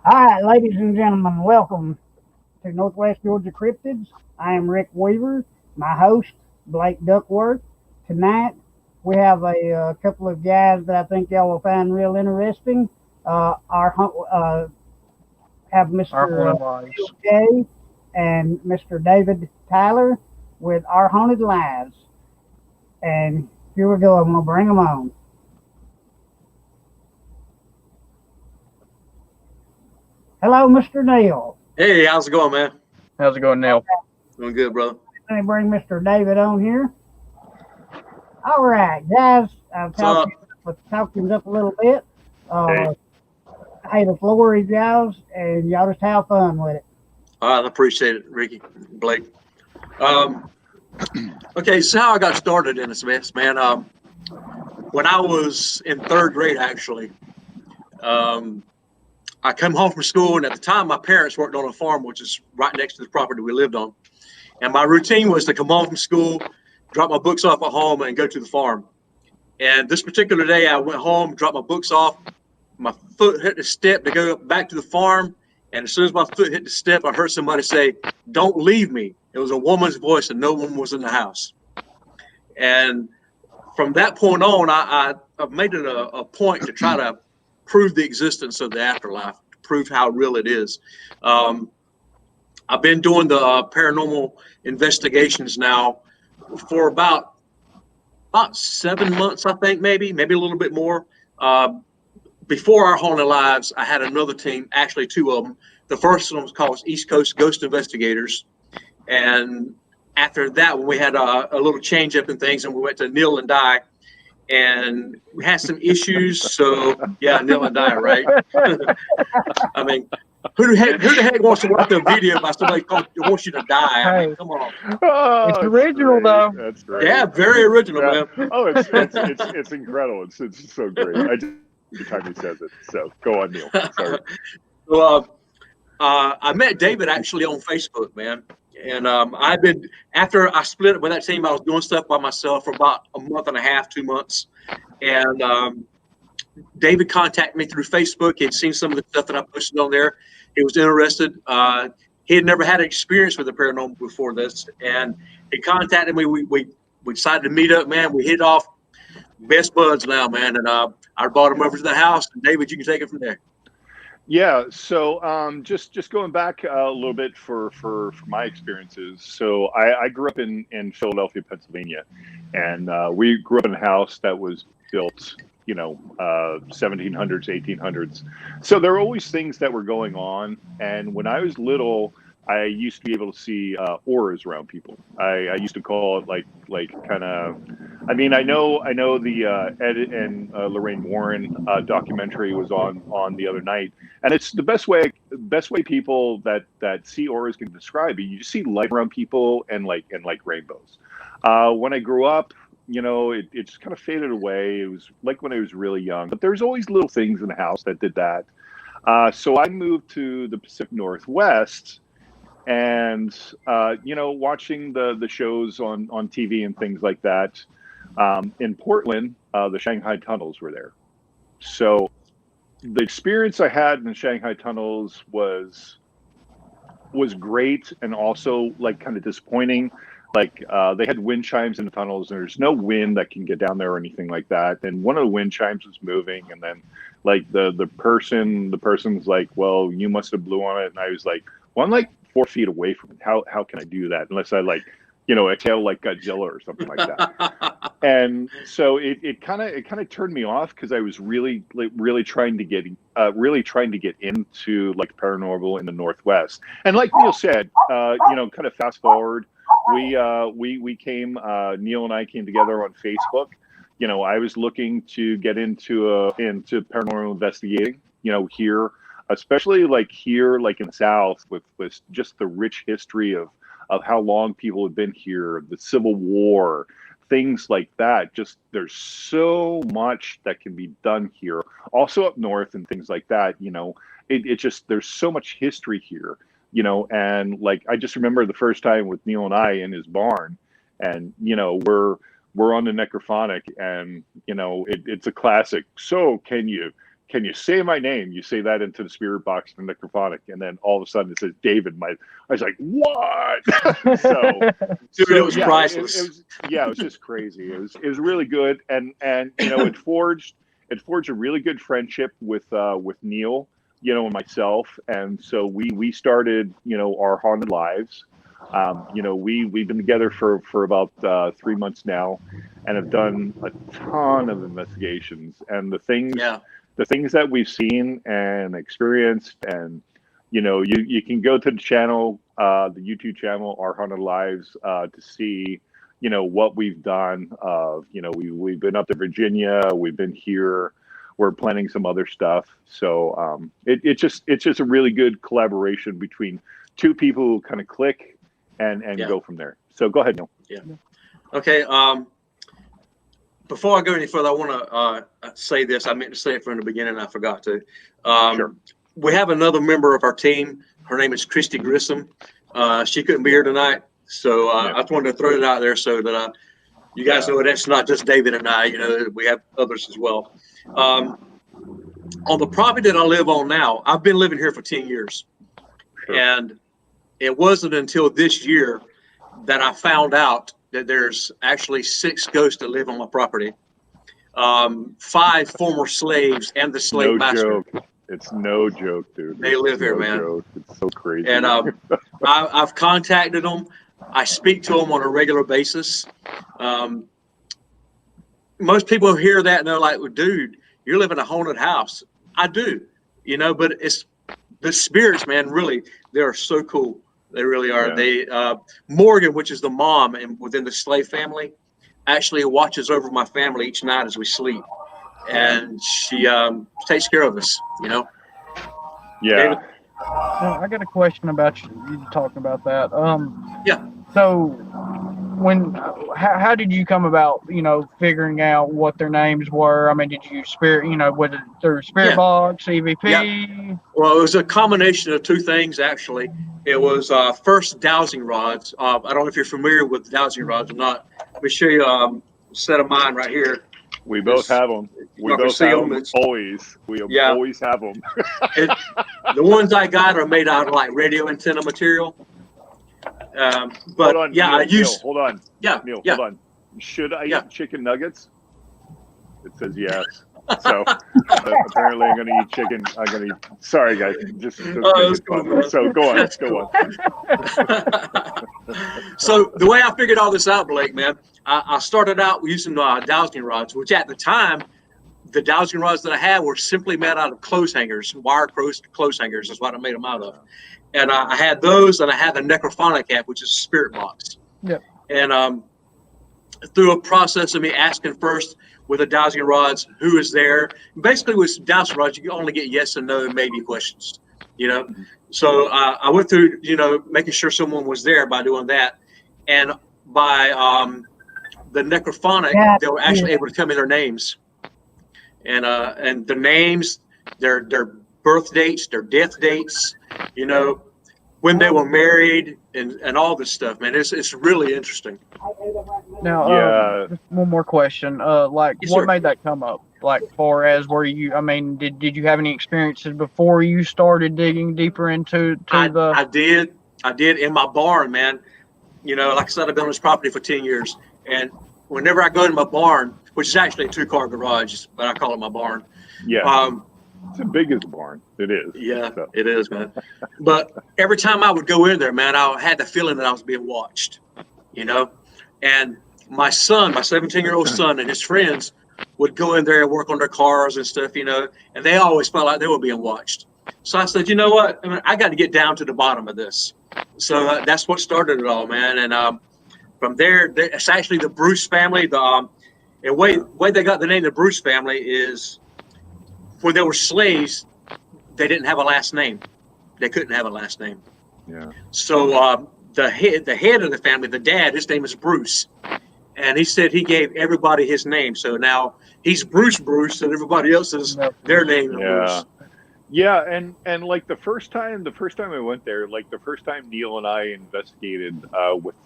All right, ladies and gentlemen, welcome to Northwest Georgia Cryptids. I am Rick Weaver, my host, Blake Duckworth. Tonight, we have a couple of guys that I think y'all will find real interesting. Have Our Mr. haunted lives. Neal Kay and Mr. David Tyler with Our Haunted Lives. And here we go. I'm going to bring them on. Hello, Mr. Neal. Hey, how's it going, man? How's it going, Neil? Doing good, brother. Let me bring Mr. David on here. All right, guys. I've talked him up a little bit. Hey. Hey, the floor is yours, and y'all just have fun with it. All right, I appreciate it, Ricky, Blake. Okay, so how I got started in this mess, man. When I was in third grade, actually, I come home from school, and at the time, my parents worked on a farm, which is right next to the property we lived on. And my routine was to come home from school, drop my books off at home, and go to the farm. And this particular day, I went home, dropped my books off. My foot hit the step to go back to the farm. And as soon as my foot hit the step, I heard somebody say, "Don't leave me." It was a woman's voice, and no one was in the house. And from that point on, I've made it a point to try to prove the existence of the afterlife, to prove how real it is. I've been doing the paranormal investigations now for about 7 months, I think, maybe a little bit more. Before Our Haunted Lives, I had another team, actually two of them. The first one was called East Coast Ghost Investigators. And after that, we had a little change up in things, and we went to Neal and Die. And we had some issues. So, yeah, Neal and Die, right? I mean, who the heck wants to watch a video by somebody who wants you to die? I mean, come on. Oh, it's original, though. That's great. Yeah, very original, man. Oh, it's incredible. It's so great. Every time he says it. So go on, Neal. Sorry. Well, I met David actually on Facebook, man. And after I split up with that team, I was doing stuff by myself for about a month and a half, 2 months. And David contacted me through Facebook. He had seen some of the stuff that I posted on there. He was interested. He had never had experience with the paranormal before this. And he contacted me. We decided to meet up, man. We hit off, best buds now, man. And I brought him over to the house. And David, you can take it from there. Yeah, so just going back a little bit for my experiences. So I grew up in Philadelphia, Pennsylvania, and we grew up in a house that was built, 1700s, 1800s. So there were always things that were going on. And when I was little, I used to be able to see auras around people. I used to call it like kind of. I mean, I know the Ed and Lorraine Warren documentary was on the other night, and it's the best way people that see auras can describe it. You just see light around people and like rainbows. When I grew up, it just kind of faded away. It was like when I was really young, but there's always little things in the house that did that. So I moved to the Pacific Northwest. And watching the shows on TV and things like that, in Portland, the Shanghai tunnels were there. So the experience I had in the Shanghai tunnels was great, and also like kind of disappointing. Like they had wind chimes in the tunnels, and there's no wind that can get down there or anything like that. And one of the wind chimes was moving, and then like the person's like, "Well, you must have blew on it," and I was like, "Well, I'm like 4 feet away from it. How can I do that unless I exhale like Godzilla or something like that?" And so it kind of turned me off, because I was really trying to get into like paranormal in the Northwest. And like Neal said, kind of fast forward, we came, Neal and I came together on Facebook. I was looking to get into paranormal investigating, here, especially like here, like in the South, with just the rich history of how long people have been here, the Civil War, things like that. Just there's so much that can be done here. Also up north and things like that. It just, there's so much history here. And like I just remember the first time with Neal and I in his barn, and we're on the necrophonic, and it's a classic. So can you can you say my name? You say that into the spirit box from Necrophonic, and then all of a sudden it says David. I was like, what? Dude, it was priceless. It was just crazy. It was really good, and it forged a really good friendship with Neal, and myself, and so we started our haunted lives. We've been together for about 3 months now, and have done a ton of investigations, and the things that we've seen and experienced, and you can go to the channel, the YouTube channel, Our Haunted Lives, to see what we've done. We've been up to Virginia, we've been here, we're planning some other stuff. So it's just a really good collaboration between two people who kind of click and go from there. So go ahead, Neal. Yeah. Okay. Before I go any further, I want to say this. I meant to say it from the beginning. I forgot to. Sure. We have another member of our team. Her name is Christy Grissom. She couldn't be here tonight, so I just wanted to throw it out there so that you guys know that's not just David and I. We have others as well. On the property that I live on now, I've been living here for 10 years, and it wasn't until this year that I found out that there's actually 6 ghosts that live on my property. 5 former slaves and the slave master. Joke. It's no joke, dude. They live here, man. Joke. It's so crazy. And I've contacted them. I speak to them on a regular basis. Most people hear that and they're like, well, dude, you're living in a haunted house. I do, but it's the spirits, man, really, they are so cool. They really are. They Morgan, which is the mom and within the slave family, actually watches over my family each night as we sleep, and she takes care of us. Yeah. David? I got a question about you talking about that. Yeah. So, how did you come about, figuring out what their names were? I mean, did you was it through Spirit Box, EVP? Yeah. Well, it was a combination of 2 things, actually. It was first dowsing rods. I don't know if you're familiar with dowsing rods or not. Let me show you a set of mine right here. We both have them. We both have them always. We always have them. The ones I got are made out of like radio antenna material. But hold on, Neal, I use. Neal, hold on. Yeah. Neal, yeah. hold on. Should I eat chicken nuggets? It says yes. So apparently I'm going to eat chicken. I'm going to eat. Sorry, guys. Just make it fun. So go on. Let's go on. So the way I figured all this out, Blake, man, I started out using dowsing rods, which at the time, the dowsing rods that I had were simply made out of clothes hangers, wire clothes hangers is what I made them out of. And I had those, and I had the Necrophonic app, which is a spirit box. Yeah. And through a process of me asking first with the dowsing rods, who is there? Basically, with dowsing rods, you can only get yes and no and maybe questions, So I went through, making sure someone was there by doing that. And by the Necrophonic, they were actually able to tell me their names. And their names, their birth dates, their death dates, when they were married, and all this stuff, man. It's really interesting. Now, just one more question. Yes, what sir. made that come up? Like, far as were you? I mean, did you have any experiences before you started digging deeper into the? I did in my barn, man. Like I said, I've been on this property for 10 years, and whenever I go to my barn, which is actually a 2-car garage, but I call it my barn. Yeah. It's the biggest barn. It is. Yeah, it is, man. But every time I would go in there, man, I had the feeling that I was being watched, And my son, my 17-year-old son, and his friends would go in there and work on their cars and stuff, and they always felt like they were being watched. So I said, you know what? I got to get down to the bottom of this. So that's what started it all, man. And from there, it's actually the Bruce family. The way they got the name the Bruce family is when they were slaves, they didn't have a last name. They couldn't have a last name. Yeah. So the head of the family, the dad, his name is Bruce, and he said he gave everybody his name. So now he's Bruce, and everybody else is their name. Yeah. Bruce. Yeah, and like the first time I went there, like the first time Neal and I investigated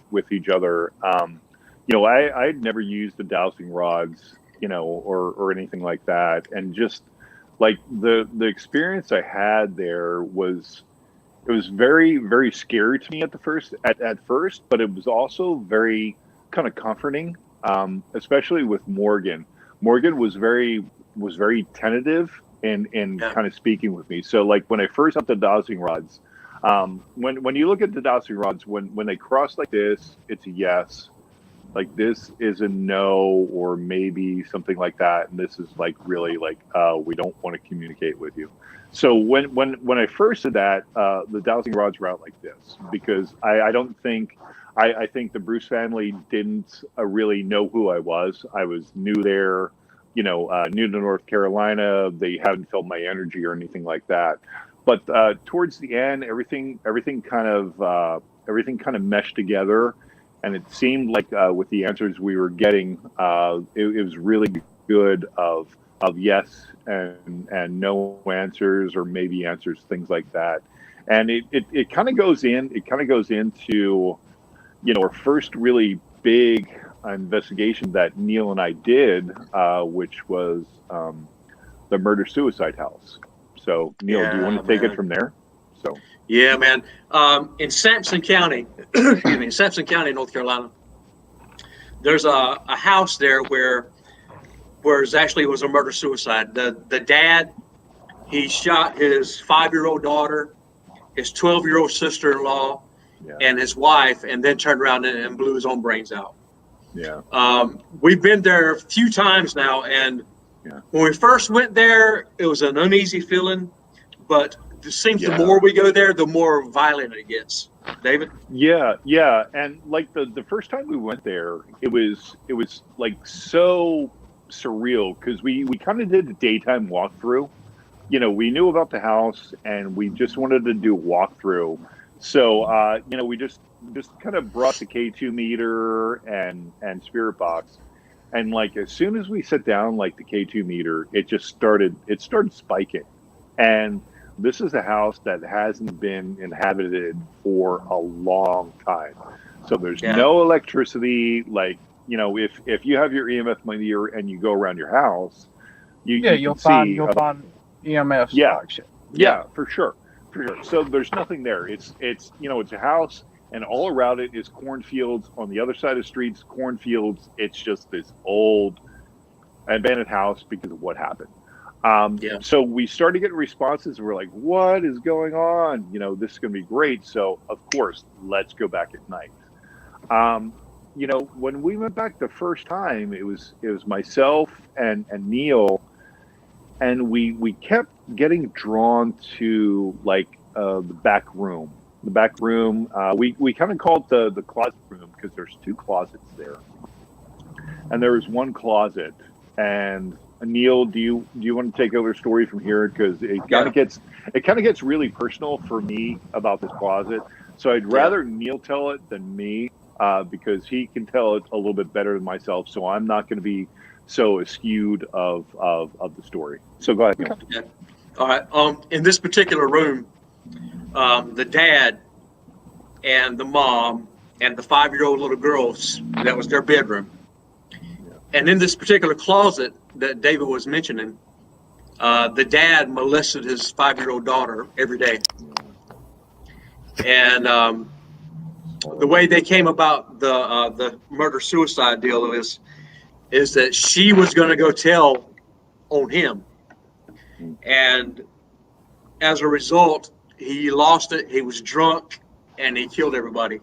with each other, I'd never used the dowsing rods, or anything like that, and just like the experience I had there was, it was very, very scary to me at first, but it was also very kind of comforting, especially with Morgan. Morgan was very tentative in kind of speaking with me. So like when I first got the dowsing rods, when you look at the dowsing rods, when they cross like this, it's a yes. Like this is a no, or maybe something like that, and this is like really like we don't want to communicate with you. So when I first did that, the dowsing rods were out like this, because I don't think I think the Bruce family didn't really know who I was. I was new there, new to North Carolina. They hadn't felt my energy or anything like that. But towards the end, everything kind of meshed together, and it seemed like with the answers we were getting, it was really good of yes and no answers, or maybe answers, things like that. And it kind of goes into our first really big investigation that Neal and I did, which was the murder suicide house. So Neal, do you want to take it from there? So yeah, man. In Sampson County, Sampson County, North Carolina, there's a house there where it actually was a murder suicide. The dad, he shot his 5-year-old daughter, his 12-year-old sister-in-law, and his wife, and then turned around and blew his own brains out. Yeah. We've been there a few times now, and when we first went there, it was an uneasy feeling, but it seems the more we go there, the more violent it gets. David? Yeah, and like the first time we went there, it was like so surreal, because we kind of did a daytime walkthrough. We knew about the house, and we just wanted to do a walkthrough. So we just kind of brought the K2 meter and spirit box, and like as soon as we set down like the K2 meter, it started spiking. And this is a house that hasn't been inhabited for a long time, so there's no electricity. Like if you have your EMF meter and you go around your house, you'll find EMF. Yeah, for sure. So there's nothing there. It's a house, and all around it is cornfields. On the other side of the streets, cornfields. It's just this old abandoned house because of what happened. So we started getting responses. We're like, what is going on? This is going to be great. So of course, let's go back at night. When we went back the first time, it was myself and Neal, and we kept getting drawn to like the back room. We kind of called the closet room, because there's 2 closets there, and there was one closet. And Neal, do you want to take over the story from here, because it kind of gets really personal for me about this closet. So I'd rather Neal tell it than me, because he can tell it a little bit better than myself. So I'm not going to be so askewed of the story. So go ahead, Neal. Yeah. All right. In this particular room, the dad and the mom and the 5-year-old little girls, that was their bedroom. And in this particular closet that David was mentioning, the dad molested his 5-year-old daughter every day. And the way they came about the murder-suicide deal is that she was going to go tell on him. And as a result, he lost it. He was drunk, and he killed everybody.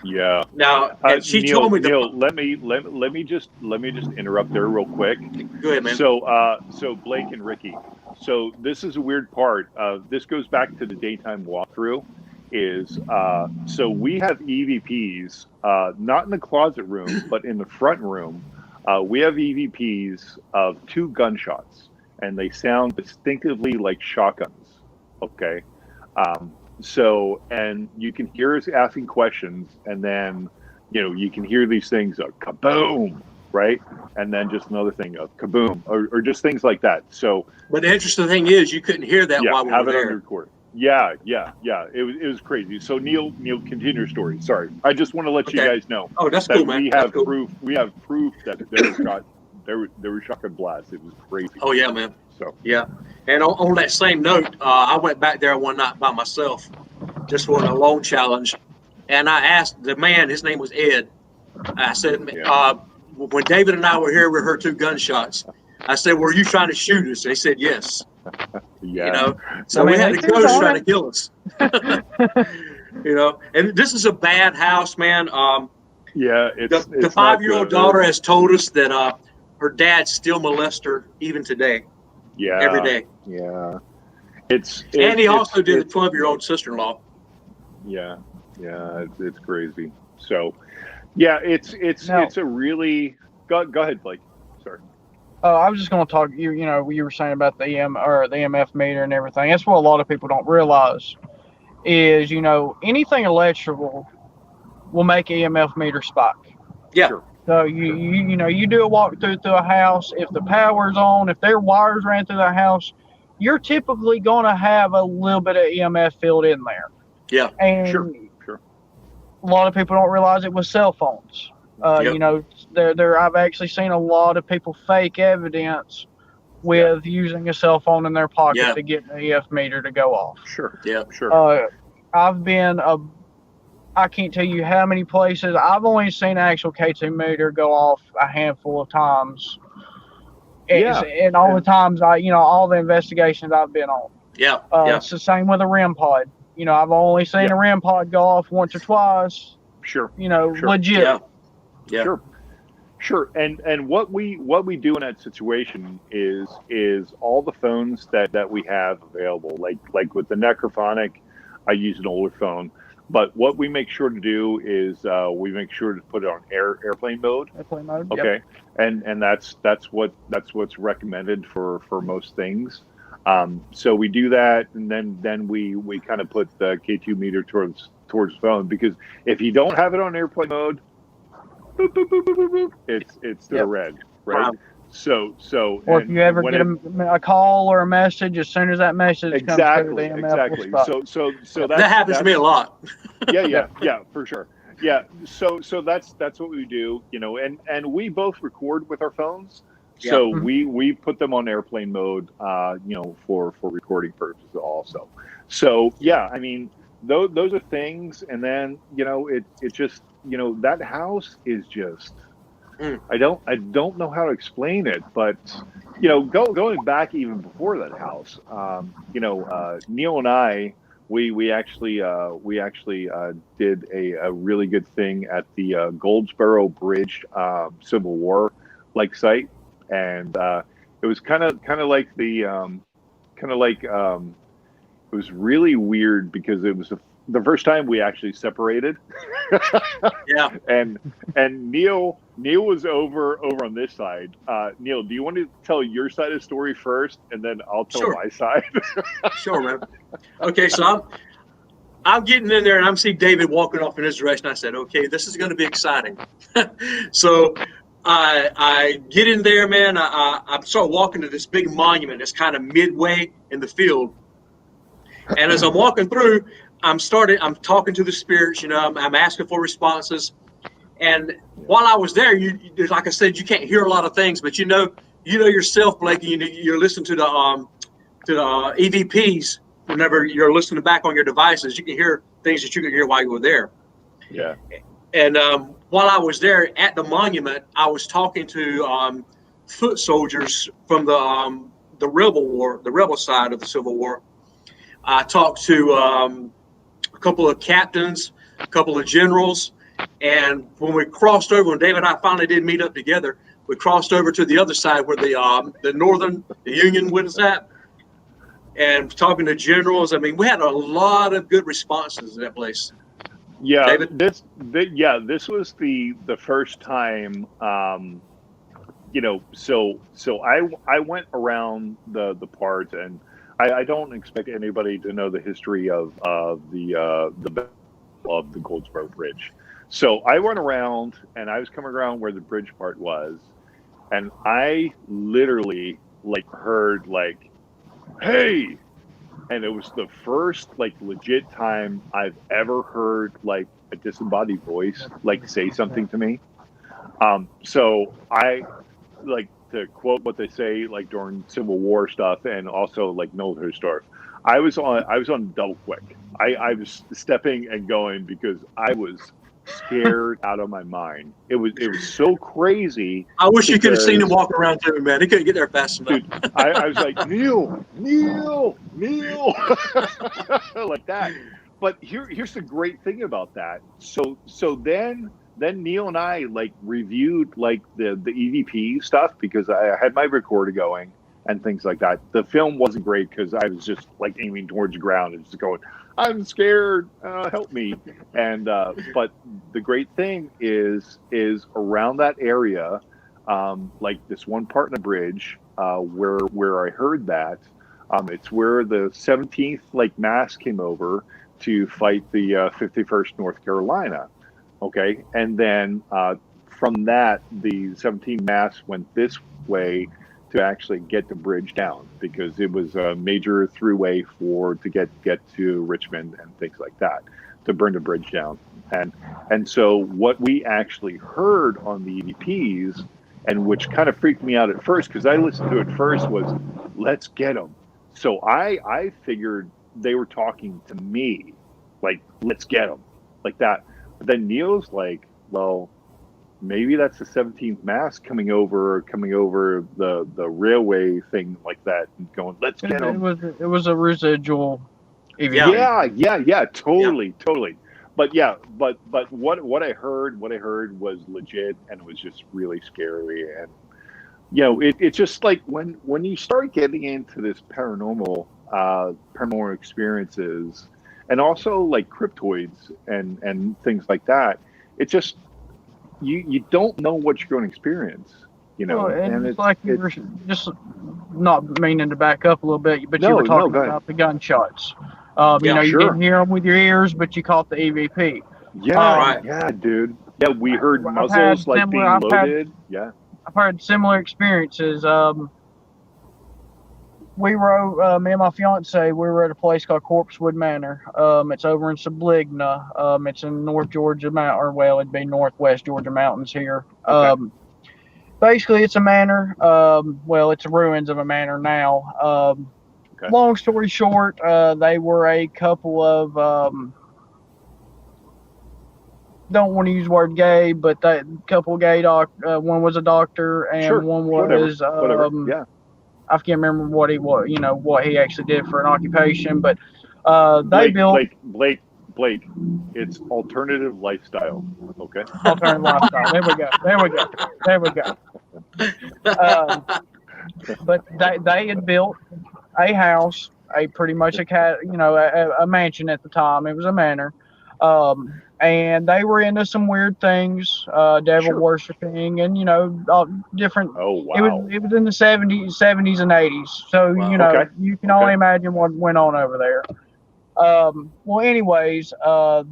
Yeah. Now, and she Neal, told me Neal, let me just interrupt there real quick. Go ahead, man. So Blake and Ricky. So this is a weird part. This goes back to the daytime walkthrough. So we have EVPs, not in the closet room, but in the front room. We have EVPs of 2 gunshots, and they sound distinctively like shotguns. Okay. And you can hear us asking questions, and then, you can hear these things of kaboom, right? And then just another thing of kaboom, or just things like that. So, but the interesting thing is, you couldn't hear that while we were there. On record. Yeah. It was crazy. So Neal, continue your story. Sorry, I just want to let you guys know. Oh, that's cool, man. We have proof. We have proof that there got there were shotgun blasts. It was crazy. Oh yeah, man. So Yeah. And on that same note, I went back there one night by myself, just for an alone challenge, and I asked the man. His name was Ed. I said, when David and I were here, we heard 2 gunshots. I said, "Were you trying to shoot us?" They said, "Yes." yeah, You know, so I mean, we had they the do ghost on trying it. to kill us. You know, and this is a bad house, man. yeah. It's The it's not 5-year-old good. daughter has told us that her dad still molests her even today, every Yeah, day. yeah. And he also did the 12-year-old sister-in-law. Yeah, it's crazy. So, yeah, it's Now- a really go ahead, Blake. Sorry. I was just going to talk. You know, you were saying about the the EMF meter and everything. That's what a lot of people don't realize is, you know, anything electrical will make EMF meter spike. Yeah. Sure. So you know, you do a walkthrough through a house. If the power's on, if their wires ran through the house, you're typically going to have a little bit of EMF filled in there. Yeah. And Sure. a lot of people don't realize it with cell phones. Yep. You know, I've actually seen a lot of people fake evidence with using a cell phone in their pocket Yeah. to get an EF meter to go off. Sure. Yeah. Sure. I've been I can't tell you how many places. I've only seen an actual K2 meter go off a handful of times. And all the times all the investigations I've been on. Yeah. It's the same with a REM pod. You know, I've only seen a REM pod go off once or twice. Sure. You know, Sure. legit. Yeah. Yeah. Sure. And what we do in that situation is all the phones that we have available. Like with the Necrophonic, I use an older phone. But what we make sure to do is we make sure to put it on airplane mode. Airplane mode. Okay. Yep. And that's what's recommended for most things. So we do that, and then we kind of put the K2 meter towards the phone, because if you don't have it on airplane mode, boop, boop, boop, boop, boop, boop, it's to the red, right? Wow. So Or if you ever get a call or a message, as soon as that message comes through, the EMF will stop. So that happens to me a lot. yeah, for sure. Yeah, so that's what we do, you know, and we both record with our phones. So we put them on airplane mode, you know, for recording purposes also. So yeah, I mean, those are things, and then, you know, it just, you know, that house is just, I don't know how to explain it, but, you know, going back even before that house, you know, Neal and I, we actually did a really good thing at the Goldsboro Bridge Civil War site, and it was kind of like it was really weird, because it was the first time we actually separated. Yeah. And Neal was over on this side. Neal, do you want to tell your side of the story first, and then I'll tell my side? Sure, man. Okay, so I'm getting in there, and I'm seeing David walking off in his direction. I said, okay, this is going to be exciting. So I get in there, man. I start walking to this big monument that's kind of midway in the field. And as I'm walking through, I'm talking to the spirits, you know, I'm asking for responses. And while I was there, like I said, you can't hear a lot of things, but you know yourself, Blake, you're listening to the EVPs. Whenever you're listening back on your devices, you can hear things that you could hear while you were there. Yeah. And while I was there at the monument, I was talking to foot soldiers from the rebel side of the Civil War. I talked to a couple of captains, a couple of generals, and when we crossed over, when David and I finally did meet up together, we crossed over to the other side where the Union was at, and talking to generals. I mean, we had a lot of good responses in that place. Yeah, David? This was the first time, you know. So I went around the part, and I don't expect anybody to know the history of the Goldsboro Bridge. So I went around, and I was coming around where the bridge part was, and I literally heard "Hey," and it was the first legit time I've ever heard a disembodied voice say something to me. So I to quote what they say, like during Civil War stuff and also like military stuff. I was on double quick. I was stepping and going because I was scared out of my mind. It was so crazy. I wish you could have seen him because, walk around too, man. He couldn't get there fast enough. dude, I was like, Neal, like that. But here's the great thing about that. So then Neal and I like reviewed like the EVP stuff because I had my recorder going and things like that. The film wasn't great because I was just like aiming towards the ground and just going, I'm scared, help me. And but the great thing is around that area, like this one part in the bridge where I heard that, it's where the 17th like mass came over to fight the 51st North Carolina. Okay, and then from that, the 17th mass went this way to actually get the bridge down because it was a major throughway to get to Richmond and things like that to burn the bridge down. And so what we actually heard on the EVPs, and which kind of freaked me out at first because I listened to it first, was "Let's get them." So I figured they were talking to me, like "Let's get them," like that. But then Neal's like, well, maybe that's the 17th mass coming over the railway thing like that and going, let's get them. It was a residual. Yeah, totally. But what I heard was legit, and it was just really scary. And it's just like when you start getting into this paranormal experiences, and also like cryptoids and things like that, it just you don't know what you're going to experience, Well, and it's like you were just not meaning to back up a little bit, but you were talking about the gunshots. You didn't hear them with your ears, but you caught the EVP. Yeah, yeah, dude. Yeah, we heard muzzles like being loaded. I've had similar experiences. We were, me and my fiance, we were at a place called Corpsewood Manor. It's over in Subligna. It's in North Georgia it'd be Northwest Georgia mountains here. Okay. Basically, it's a manor. It's the ruins of a manor now. Okay. Long story short, they were a couple of, don't want to use the word gay, but that couple of gay one was a doctor and one was, whatever. Yeah. I can't remember what he actually did for an occupation, but they built Blake. It's alternative lifestyle. Okay. Alternative lifestyle. There we go. But they had built a house, pretty much a mansion at the time. It was a manor. And they were into some weird things, devil worshiping, and different. Oh wow! It was in the 70s and 80s, so you can only imagine what went on over there. Anyways,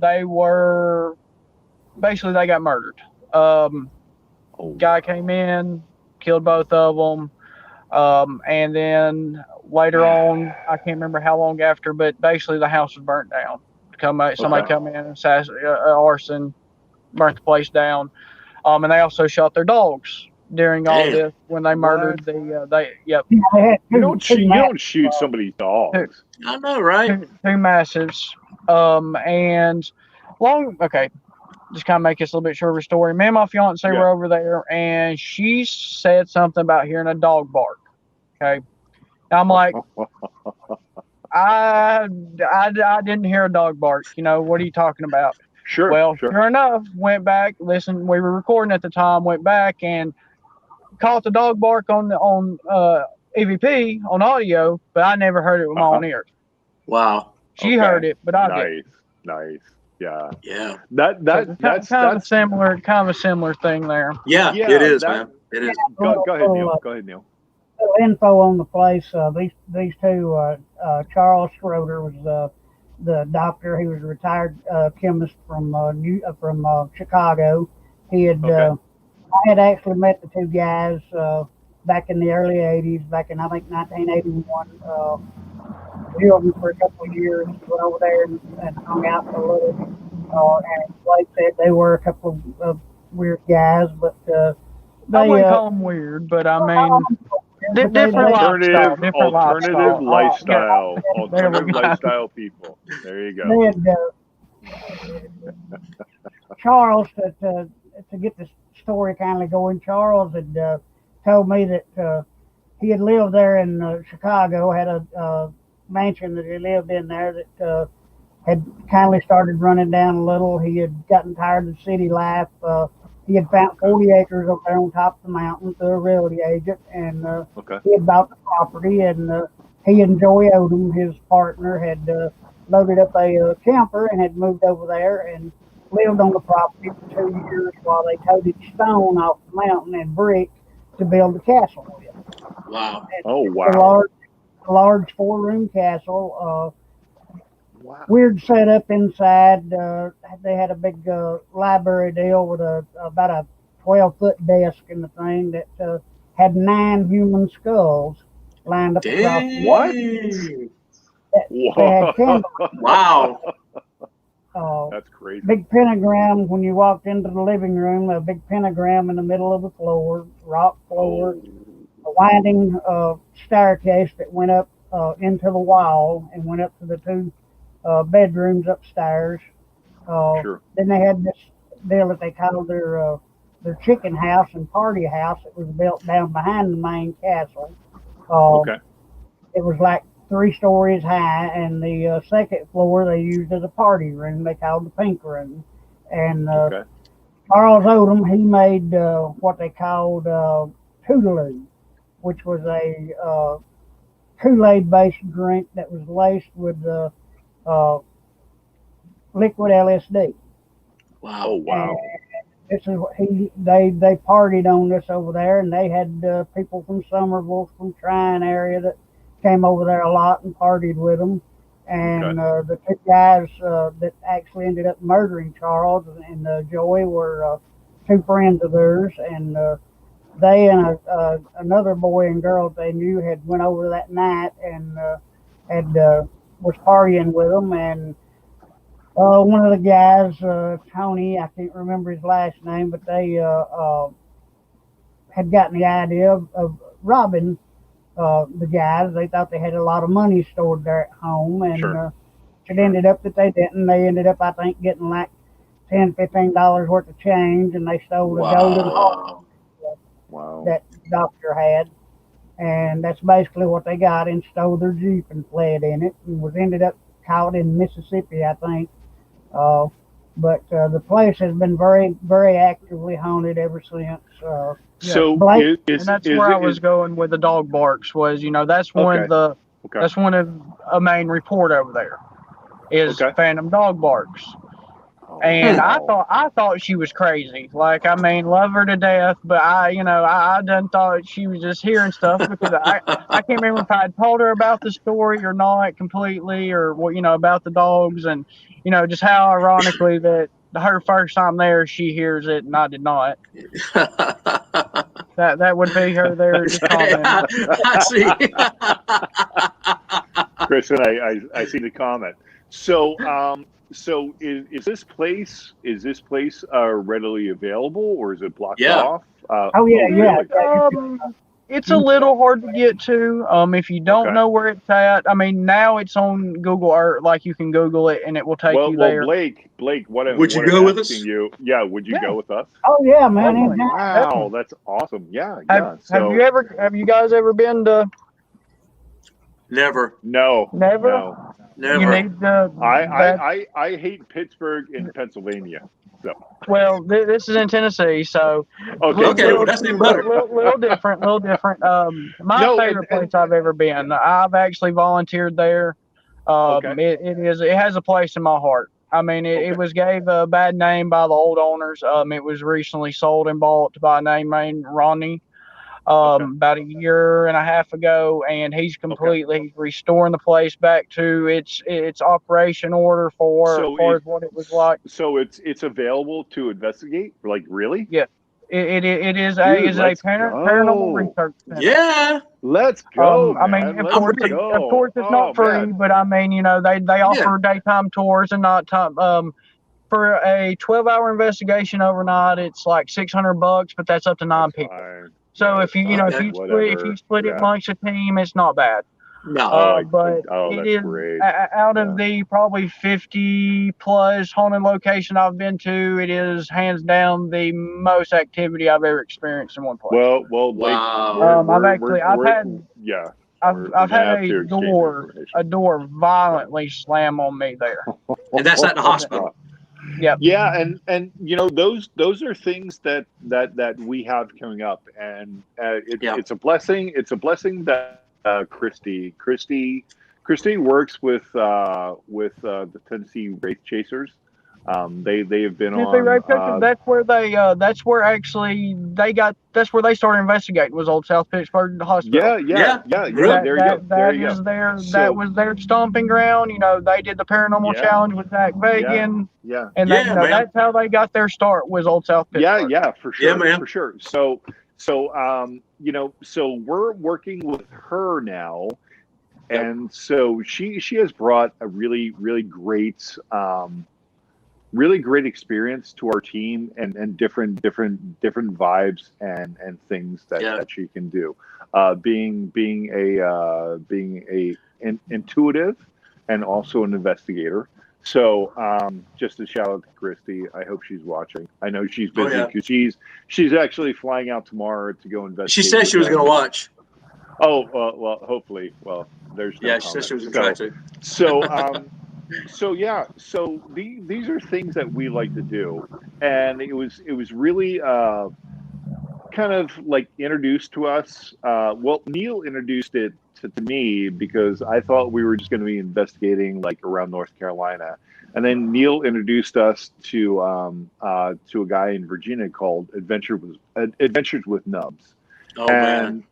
they got murdered. Guy came in, killed both of them, and then later on, I can't remember how long after, but basically the house was burnt down. Somebody come in and arson, burnt the place down, and they also shot their dogs during all this when they murdered You don't shoot somebody's dogs. I know, right? Two massives, just kind of make this a little bit shorter story. Me and my fiance were over there, and she said something about hearing a dog bark. Okay, and I'm like. I didn't hear a dog bark. What are you talking about? Sure. Well, sure enough, went back, listened. We were recording at the time. Went back and caught the dog bark on EVP on audio, but I never heard it with my own ears. Wow. She heard it, but I didn't. Nice. Yeah. That's kind of a similar thing there. Yeah, it is, man. It is. Go ahead, Neal. Go ahead, Neal. Info on the place. These two, Charles Schroeder was the doctor. He was a retired chemist from Chicago. I had actually met the two guys back in the early '80s, back in I think 1981. Knew them for a couple of years. Went over there and hung out for a little. And like I said, they were a couple of weird guys, but I They, wouldn't call them weird, but I mean, but different lifestyle, Alternative different lifestyle. lifestyle. There we Alternative go. lifestyle people. There you they go. had Charles to get the story kind of going. Charles had told me that he had lived there in Chicago, had a mansion that he lived in there that had kindly started running down a little. He had gotten tired of the city life. He had found 40 acres up there on top of the mountain through a realty agent, and Okay. he had bought the property. And he and Joey Odom, his partner, had loaded up a camper and had moved over there and lived on the property for 2 years while they toted stone off the mountain and brick to build the castle with. Wow. And Oh, it was wow. a large 4-room castle. Wow. Weird setup inside. They had a big library deal with about a 12-foot desk in the thing that had 9 human skulls lined up across the wall. Dang. They had candles. Wow. That's crazy. Big pentagram when you walked into the living room. A big pentagram in the middle of the floor, rock floor. A winding staircase that went up into the wall and went up to the 2 bedrooms upstairs. Sure. Then they had this deal that they called their chicken house and party house. It was built down behind the main castle. Okay. It was like 3 stories high, and the second floor they used as a party room. They called the pink room. And Okay. Charles Odom, he made what they called Toodaloo, which was a Kool-Aid based drink that was laced with liquid LSD. Wow. Oh, wow. This is what they partied on this over there, and they had people from Somerville, from Tryon area that came over there a lot and partied with them. And the 2 guys that actually ended up murdering Charles and Joey were 2 friends of theirs, and they and another boy and girl they knew had went over that night and had was partying with them. And one of the guys, Tony, I can't remember his last name, but they had gotten the idea of robbing the guys. They thought they had a lot of money stored there at home, and Sure. it ended up that they didn't. They ended up, I think, getting like $10-15 worth of change, and they stole the golden heart Wow. that the doctor had. And that's basically what they got, and stole their Jeep and fled in it, and was ended up caught in Mississippi, I think. But the place has been very, very actively haunted ever since. So Blake- And that's where I was going with the dog barks. Was that's one of the Okay. that's one of a main report over there is Okay. phantom dog barks. And I thought she was crazy. Like, I mean, love her to death, but I done thought she was just hearing stuff because I can't remember if I had told her about the story or not completely, or what, about the dogs, and just how ironically that her first time there she hears it and I did not. That would be her there just commenting. I see. Kristen, I see the comment. So is this place readily available, or is it blocked Yeah. off? Oh, yeah, really? It's a little hard to get to. If you don't know where it's at. I mean, now it's on Google Earth. Like, you can Google it and it will take you there. Well, Blake, Would you go with us? Would you go with us? Oh yeah, man. Definitely. Wow, that's awesome. Yeah. Have you guys ever been to? Never. No. Never. No. Never. You need to. I hate Pittsburgh in Pennsylvania. So. Well, this is in Tennessee, so Okay, well, that's even better. Little different. My favorite place I've ever been. I've actually volunteered there. It has a place in my heart. I mean, it was gave a bad name by the old owners. It was recently sold and bought by a name named Ronnie. About a year and a half ago, and he's completely restoring the place back to its operation order for what it was like. So it's available to investigate? Like, really? Yeah, it is Dude, a paranormal research center. Yeah. Let's go. I mean, of course it's not free, but I mean, they offer daytime tours and nighttime. for a 12-hour investigation overnight, it's like $600, but that's up to 9 people. Fine. So Yeah, if you fine. if you split it amongst a team, it's not bad. No. But that's it is great. out of the probably 50 plus haunted location I've been to, it is hands down the most activity I've ever experienced in one place. Well, Blake, Wow. I've had a door violently slam on me there. And that's at the hospital. Yep. Yeah, and those are things that we have coming up, and it's a blessing. It's a blessing that Christy works with the Tennessee Wraith Chasers. They have been on. That's where they started investigating, was Old South Pittsburgh Hospital. Yeah. There you go. That was their stomping ground. They did the paranormal challenge with Zach Fagan. Yeah. And that's how they got their start, was Old South Pittsburgh. Yeah, for sure. Yeah, man. For sure. So we're working with her now, and so she has brought a really great experience to our team, and different vibes and things that she can do. Being an intuitive and also an investigator. So just a shout out to Christy. I hope she's watching. I know she's busy because she's actually flying out tomorrow to go investigate. She said she was going to watch. Oh, well, hopefully. Well, there's no she said she was going to try to. So these are things that we like to do, and it was really kind of like introduced to us. Well, Neal introduced it to me because I thought we were just going to be investigating like around North Carolina, and then Neal introduced us to a guy in Virginia called Adventures with Nubs. Oh, man.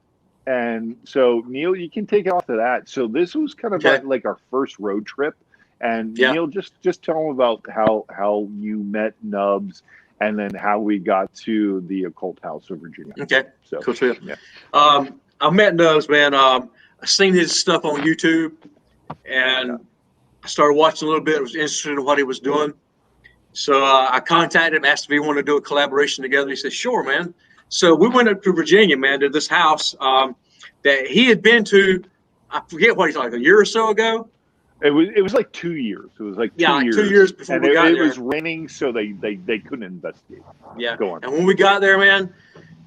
And so Neal, you can take off of that. So this was kind of like our first road trip. And Neal, just tell them about how you met Nubs, and then how we got to the occult house of Virginia. Okay, so cool. I met Nubs, man. I seen his stuff on YouTube, and I started watching a little bit. I was interested in what he was doing, so I contacted him, asked if he wanted to do a collaboration together. He said, "Sure, man." So we went up to Virginia, man, to this house that he had been to. I forget what he's like, a year or so ago. It was like 2 years. It was like 2 years. 2 years before we got there. It was raining, so they couldn't investigate. Yeah. Go on. And when we got there, man,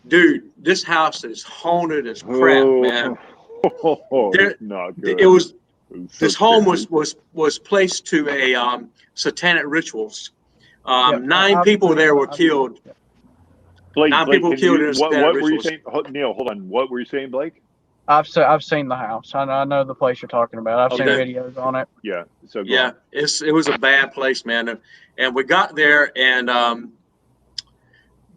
dude, this house is haunted as crap, man. It's not good. It was. So this home was placed to a satanic rituals. 9 people there were killed. Blake, 9 people killed in a satanic what were you rituals. saying? Neal, hold on. What were you saying, Blake? I've seen the house. I know the place you're talking about. I've seen videos on it. Yeah. So it was a bad place, man. And we got there, and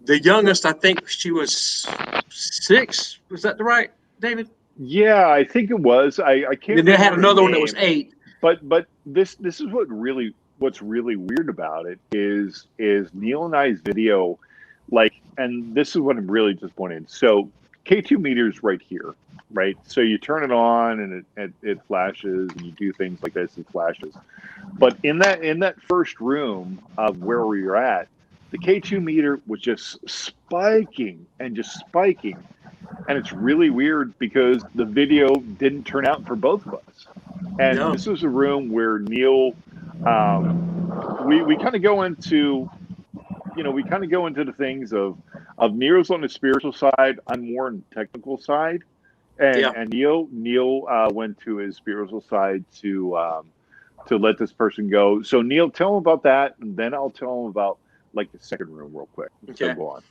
the youngest, I think she was 6. Was that right, David? Yeah, I think it was. I can't. And they had another one that was 8. But this is what's really weird about it is Neal and I's video, and this is what I'm really disappointed. So K2 meter's right here, right? So you turn it on and it flashes, and you do things like this, it flashes. But in that first room of where we were at, the K2 meter was just spiking. And it's really weird because the video didn't turn out for both of us. And this was a room where Neal, we kind of go into, the things of Neal's on the spiritual side. I'm more on the technical side. And Neal went to his spiritual side to let this person go. So Neal, tell him about that, and then I'll tell him about like the second room real quick. Okay. So go on.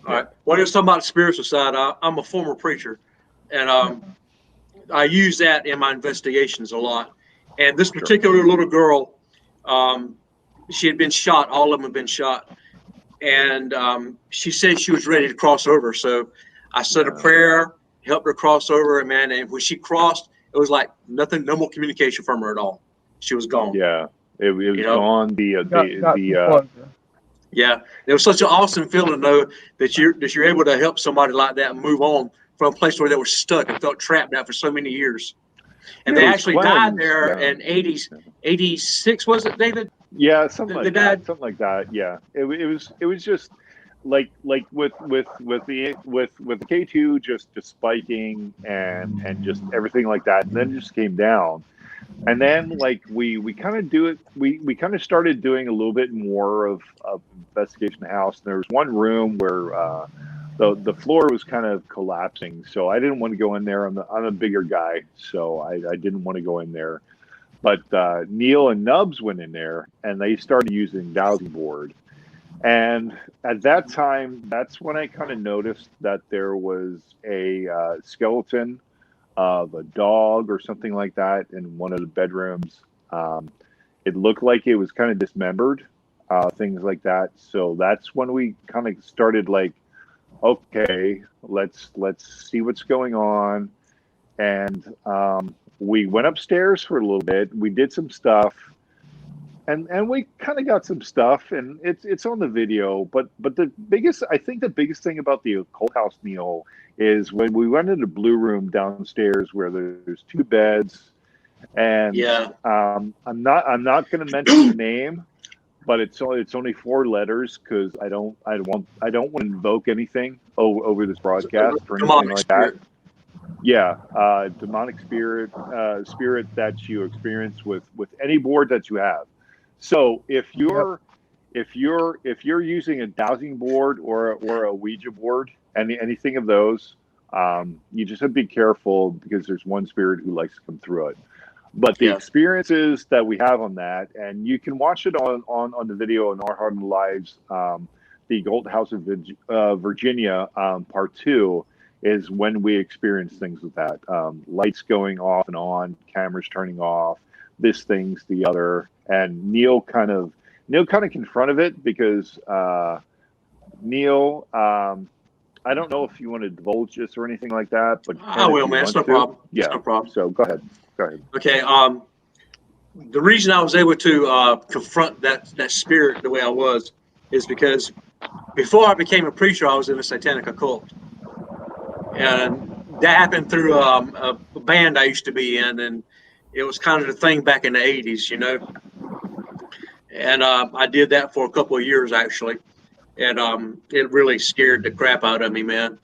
All right. Well, he was talking about the spiritual side. I'm a former preacher, and I use that in my investigations a lot. And this particular little girl, she had been shot. All of them have been shot. And she said she was ready to cross over. So I said a prayer, helped her cross over, and man, and when she crossed, it was like nothing, no more communication from her at all. She was gone. Yeah, it was gone. Yeah, it was such an awesome feeling though that you're able to help somebody like that and move on from a place where they were stuck and felt trapped out for so many years. And they actually died there in 86, was it, David? Yeah, something The like dad. that. Something like that. Yeah. It was just like with the K2 just spiking and just everything like that, and then it just came down. And then like we kind of do it. We kind of started doing a little bit more of investigation house. And there was one room where the floor was kind of collapsing, so I didn't want to go in there. I'm a bigger guy, so I didn't want to go in there. But Neal and Nubs went in there, and they started using dowsing board. And at that time, that's when I kind of noticed that there was a skeleton of a dog or something like that in one of the bedrooms. It looked like it was kind of dismembered, things like that. So that's when we kind of started like, okay, let's see what's going on. And we went upstairs for a little bit. We did some stuff, and we kind of got some stuff, and it's on the video. But the biggest, I think, the biggest thing about the occult house, Neal, is when we went into the blue room downstairs where there's two beds, and Yeah. I'm not going to mention the name, but it's only 4 letters because I don't want to invoke anything over this broadcast or anything Demonic like spirit. that. Yeah, demonic spirit that you experience with any board that you have. So if you're using a dowsing board or a Ouija board, anything of those, you just have to be careful because there's one spirit who likes to come through it. But the experiences that we have on that, and you can watch it on the video on Our Heart and Lives, the Gold House of Virginia, part 2, is when we experience things with that. Lights going off and on, cameras turning off, this thing's the other. And Neal kind of confronted it because Neal, I don't know if you want to divulge this or anything like that, but I will, man. It's no problem. Yeah, it's no problem. So go ahead. Okay. The reason I was able to confront that spirit the way I was is because before I became a preacher, I was in a satanic occult, and that happened through a band I used to be in, and it was kind of the thing back in the '80s, you know. And I did that for a couple of years actually, and it really scared the crap out of me, man.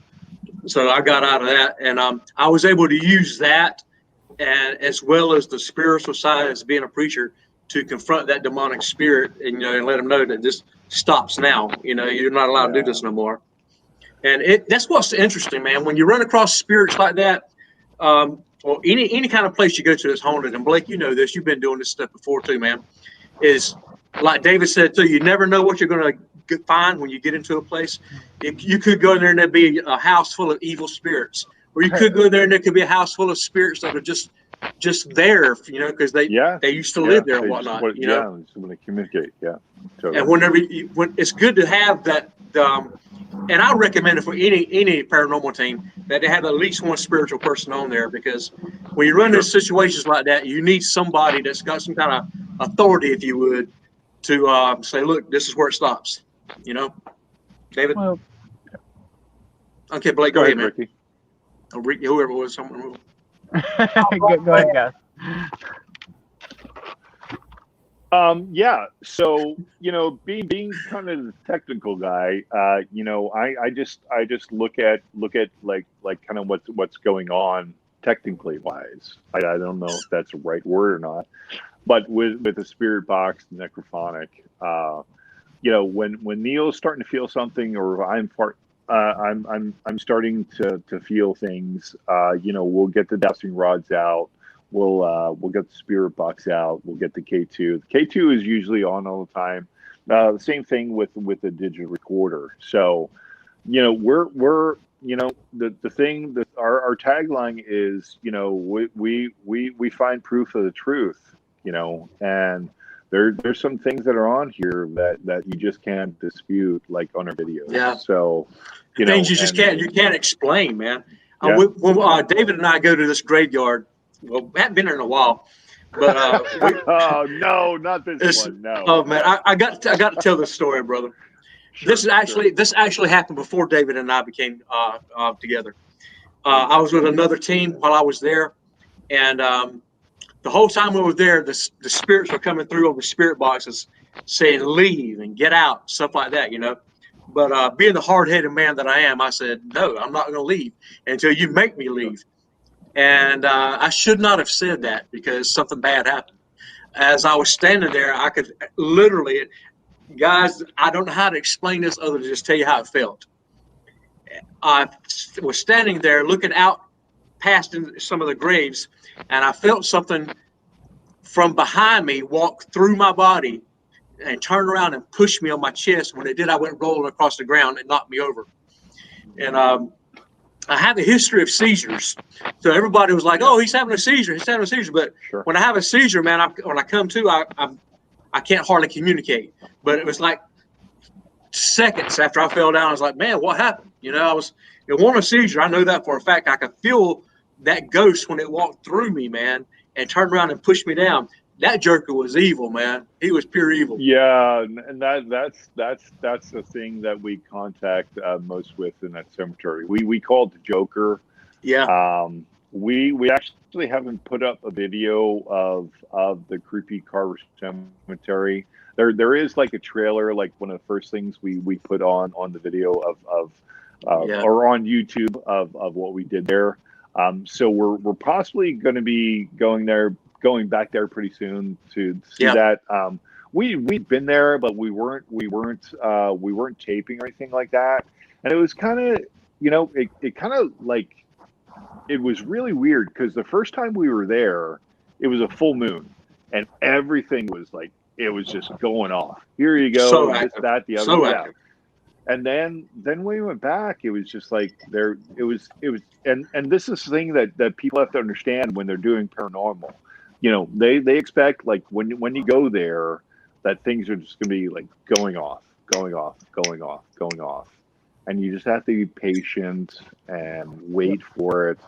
So I got out of that, and I was able to use that, and as well as the spiritual side as being a preacher, to confront that demonic spirit, and and let them know that this stops now. You're not allowed to do this no more. And that's what's interesting, man. When you run across spirits like that, or any kind of place you go to that's haunted, and Blake, you know this, you've been doing this stuff before too, man, is like David said too, you never know what you're going to find when you get into a place. You could go in there and there'd be a house full of evil spirits, or you could go there and there could be a house full of spirits that are just there, because they used to live there and whatnot. Yeah, just want to communicate. Yeah, totally. And when it's good to have that. And I recommend it for any paranormal team that they have at least one spiritual person on there, because when you run into situations like that, you need somebody that's got some kind of authority, if you would, to say, look, this is where it stops. David? Well, okay, Blake, go ahead, man. Ricky. Oh, Ricky, whoever it was, someone. go ahead, guys. Yeah. So, being kind of the technical guy, I just look at like kind of what's going on technically wise. I don't know if that's the right word or not, but with the spirit box, necrophonic, when Neal's starting to feel something, or I'm starting to feel things, we'll get the dowsing rods out. We'll get the spirit box out. We'll get the K2. The K2 is usually on all the time. The same thing with the digital recorder. So, we're the thing that our tagline is, we find proof of the truth, and there's some things that are on here that you just can't dispute, like on our videos. Yeah. So, things you can't explain, man. Yeah. When David and I go to this graveyard. Well, we haven't been there in a while, but oh no, not this one. No. Oh man, I got to tell this story, brother. Sure, this actually happened before David and I became together. I was with another team while I was there, and the whole time we were there, the spirits were coming through over spirit boxes saying leave and get out, stuff like that, you know. But being the hard-headed man that I am, I said, no, I'm not going to leave until you make me leave. And I should not have said that because something bad happened. As I was standing there, I could literally, guys, I don't know how to explain this other than just tell you how it felt. I was standing there looking out past some of the graves, and I felt something from behind me walk through my body and turn around and push me on my chest. When it did, I went rolling across the ground and knocked me over. And I have a history of seizures. So everybody was like, oh, he's having a seizure. He's having a seizure. But when I have a seizure, man, when I come to, I can't hardly communicate. But it was like seconds after I fell down, I was like, man, what happened? You know, it wasn't a seizure. I know that for a fact. I could feel that ghost when it walked through me, man, and turned around and pushed me down. That jerker was evil, man. He was pure evil. Yeah, and that's the thing that we contact most with in that cemetery. We call it the Joker. Yeah. We actually haven't put up a video of the creepy Carver Cemetery. There is like a trailer, like one of the first things we put on the video of or on YouTube of what we did there. So we're possibly going to be going back there pretty soon to see that. We've been there, but we weren't taping or anything like that. And it was kind of, you know, it kind of like, it was really weird because the first time we were there, it was a full moon and everything was like, it was just going off. Here you go, so this, active. that, the other. So active. And then when we went back, it was just like it was, and this is the thing that people have to understand when they're doing paranormal. You know, they expect like when you go there that things are just going to be like going off, and you just have to be patient and wait for it.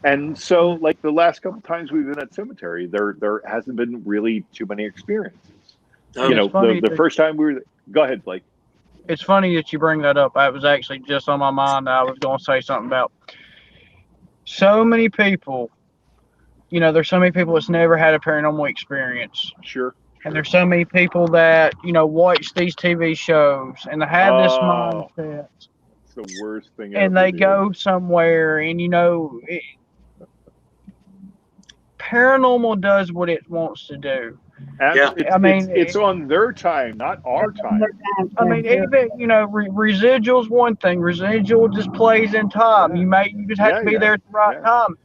And so, like the last couple times we've been at cemetery, there hasn't been really too many experiences. You know, the first time we were. Go ahead, Blake. It's funny that you bring that up. That was actually just on my mind. I was going to say something about so many people. You know, there's so many people that's never had a paranormal experience. Sure. And there's so many people that, you know, watch these TV shows and they have this mindset. It's the worst thing ever. And they go somewhere and, you know, paranormal does what it wants to do. It's on their time, not our time. I mean, even, you know, residual's one thing. Residual just plays in time. You just have to be there at the right time.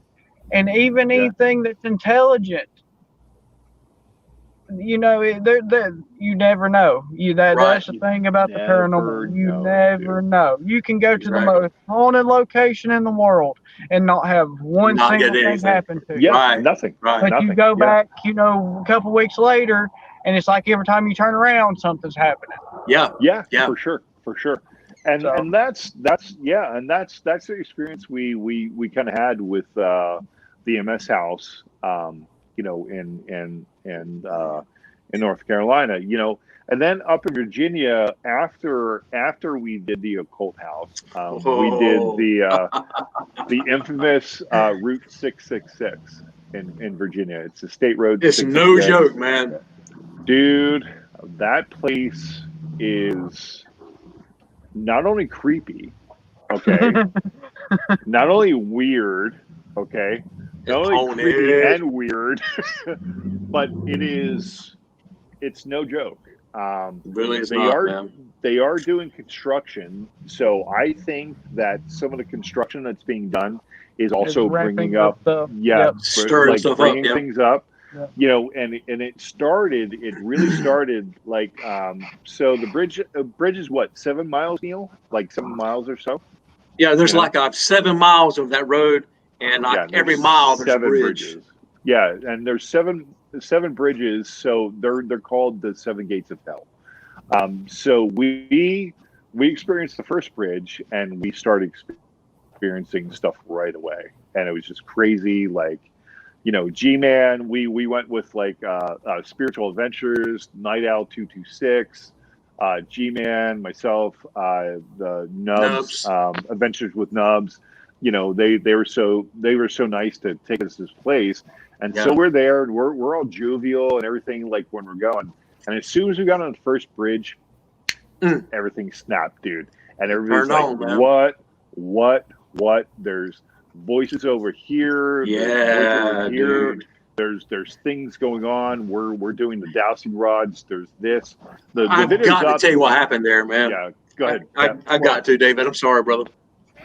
And even anything that's intelligent, you know, you never know. That's the thing about the paranormal. You never know. You can go to the most haunted location in the world and not have one single thing happen to you. Yeah, nothing. But nothing. You go back, you know, a couple weeks later, and it's like every time you turn around, something's happening. Yeah, for sure. And that's the experience we kind of had with the MS house, you know, in North Carolina, you know, and then up in Virginia after we did the occult house, we did the infamous Route 666 in Virginia. It's a state road. It's no joke, man. Dude, that place is not only creepy, okay, not only weird, okay, not only creepy and weird, but it's no joke. Really, they are doing construction, so I think that some of the construction that's being done is also bringing up stirring stuff bringing up, things up. Yeah. You know, and it really started like so the bridge is what, 7 miles, Neal? Like 7 miles or so? Yeah, there's like 7 miles of that road, and every mile there's 7 bridges. Yeah, and there's seven bridges, so they're called the 7 gates of hell. So we experienced the first bridge, and we started experiencing stuff right away, and it was just crazy. Like, you know, G-Man, we went with like Spiritual Adventures, Night Owl 226, G-Man, myself, the Nubs, Adventures with Nubs. You know, they were so nice to take us to this place. And so we're there, and we're all jovial and everything, like when we're going. And as soon as we got on the first bridge, everything snapped, dude. And everybody's like, what? There's voices over here. Yeah, there's voices over here. dude. There's things going on. We're doing the dowsing rods. There's this. I've got to tell you what happened there, man. Yeah, go ahead. I got to, David. I'm sorry, brother.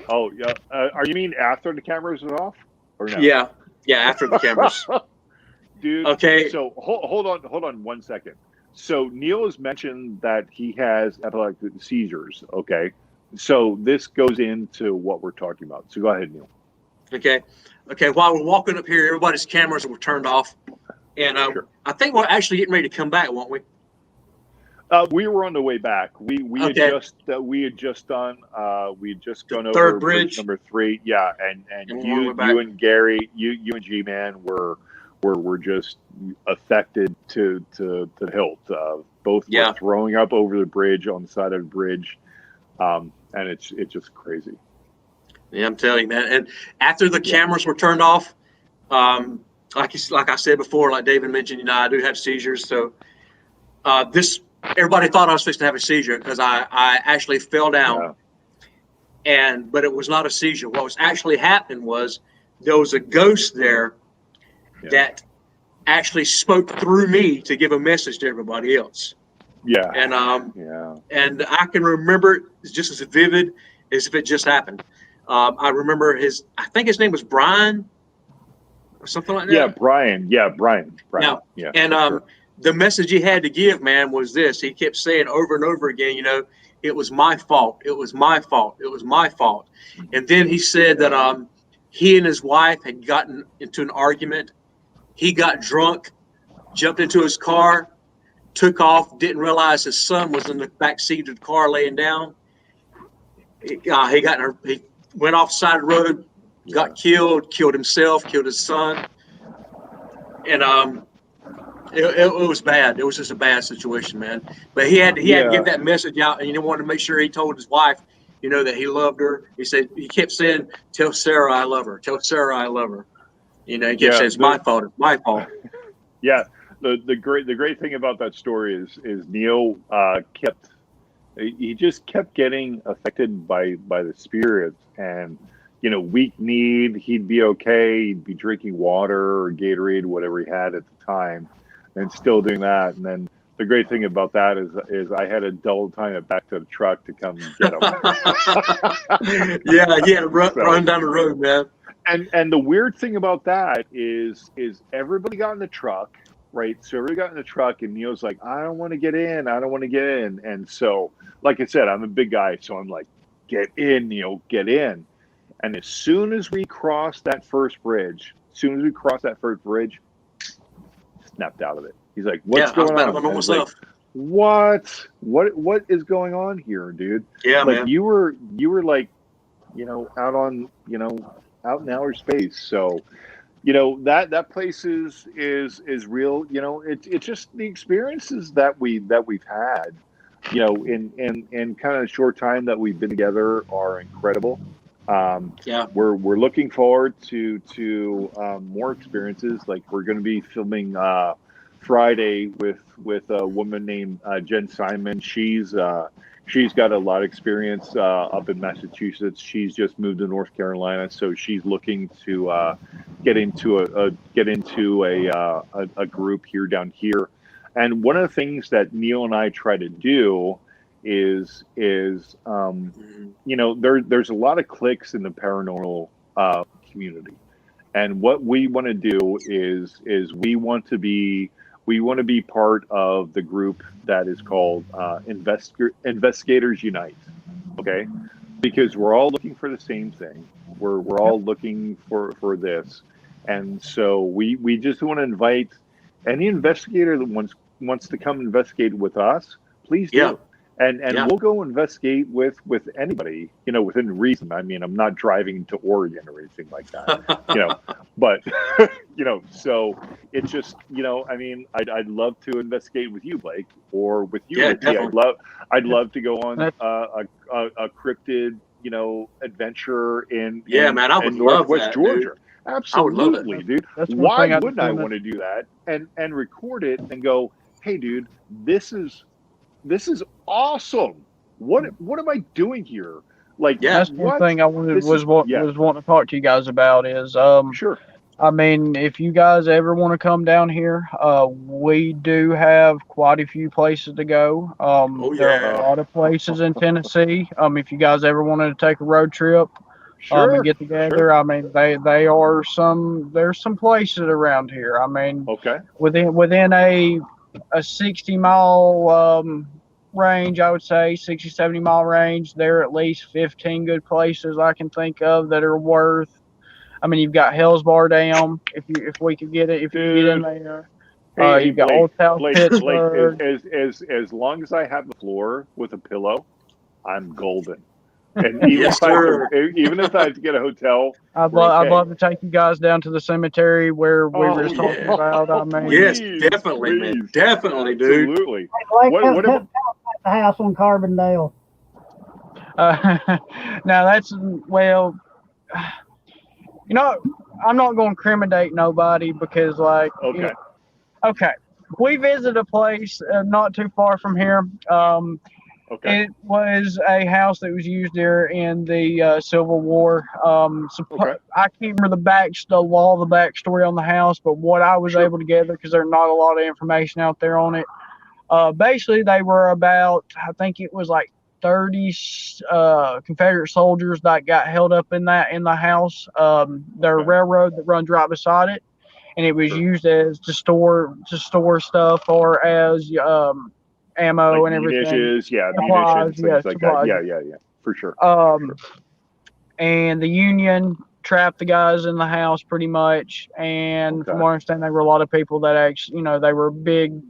Oh, yeah. Are you mean after the cameras are off? Or no? Yeah, after the cameras. Dude, okay. So hold on 1 second. So Neal has mentioned that he has epileptic seizures. Okay. So this goes into what we're talking about. So go ahead, Neal. Okay. While we're walking up here, everybody's cameras were turned off. And Sure. I think we're actually getting ready to come back, won't we? We were on the way back. We had just gone over third bridge number 3. Yeah, and you and Gary, you and G-Man were just affected to the hilt. Both were throwing up over the bridge, on the side of the bridge, and it's just crazy. Yeah, I'm telling you, man. And after the cameras were turned off, like I said before, like David mentioned, I do have seizures. So everybody thought I was supposed to have a seizure because I actually fell down, but it was not a seizure. What was actually happening was there was a ghost there that actually spoke through me to give a message to everybody else. Yeah. And and I can remember it just as vivid as if it just happened. I remember I think his name was Brian or something like that. Yeah, Brian. Yeah. And the message he had to give, man, was this. He kept saying over and over again, it was my fault. It was my fault. It was my fault. And then he said that he and his wife had gotten into an argument. He got drunk, jumped into his car, took off, didn't realize his son was in the back seat of the car laying down. He went off the side of the road, got killed himself, killed his son. And it was bad. It was just a bad situation, man. But he had to give that message out, and he wanted to make sure he told his wife, that he loved her. He kept saying, "Tell Sarah I love her. Tell Sarah I love her." He kept saying, "It's my fault. It's my fault." Yeah. The great thing about that story is Neal just kept getting affected by the spirit, and weak need, he'd be okay, he'd be drinking water or Gatorade, whatever he had at the time, and still doing that. And then the great thing about that is I had to double time it back to the truck to come get him. Yeah, run down the road, man. And the weird thing about that is everybody got in the truck, right? So everybody got in the truck, and Neal's like, I don't want to get in. And so, like I said, I'm a big guy, so I'm like, get in, Neal, get in. And as soon as we crossed that first bridge, snapped out of it. He's like, what's going on? I was like, what is going on here, dude? Yeah, like, man. You were like, out on, out in outer space. So, that place is real. It's just the experiences that we've had, in kind of a short time that we've been together are incredible. We're looking forward to more experiences. Like, we're going to be filming Friday with a woman named Jen Simon. She's got a lot of experience up in Massachusetts. She's just moved to North Carolina, so she's looking to get into a group down here. And one of the things that Neal and I try to do is there's a lot of cliques in the paranormal community, and what we want to do is we want to be part of the group that is called Investigators Unite. Okay, because we're all looking for the same thing. We're all looking for this, and so we just want to invite any investigator that wants to come investigate with us. Please do. And we'll go investigate with anybody, within reason. I mean, I'm not driving to Oregon or anything like that, but, so it's just, I mean, I'd love to investigate with you, Blake, or with you, Ricky. I'd love to go on a cryptid, adventure in man, I would love Northwest that, Georgia. dude. Absolutely, dude. That's one Why thing I wouldn't I wanna- want to do that and record it and go, hey, dude, this is awesome. What am I doing here? Like, Yeah. That's one what? thing I wanted This was is- what yeah. was wanting to talk to you guys about is Sure. I mean, if you guys ever want to come down here, we do have quite a few places to go. There are yeah. a lot of places in Tennessee. If you guys ever wanted to take a road trip, Sure. and get together, Sure. I mean, there's some places around here. I mean, Okay. within a 60-mile range, I would say 60, 70-mile range, there are at least 15 good places I can think of that are worth. I mean, you've got Hell's Bar Dam. If we could get it, if you can get in there. Hey, You've got Blake, Old South Blake, Pittsburgh. as long as I have the floor with a pillow, I'm golden. And even Yes, if I sir. even if I have to get a hotel, I'd we're okay. love to take you guys down to the cemetery where we were just yeah. talking about. I mean, Yes, Please, definitely, man. please. Definitely, dude. Absolutely. Like, What tell about- us about the house on Carbondale. now that's well, you know, I'm not going to incriminate nobody because, like, Okay. okay, we visited a place not too far from here. Okay. It was a house that was used there in the Civil War. Okay. I can't remember the backstory on the house, but what I was able to gather, because there's not a lot of information out there on it. Basically, they were about, I think it was like 30 Confederate soldiers that got held up in the house. There's a railroad that runs right beside it, and it was used as to store stuff or as ammo Like and everything. munitions, Supplies, munitions, things like supplies. that. Yeah, for sure. And the Union trapped the guys in the house pretty much. And from what I understand, there were a lot of people that actually, they were a big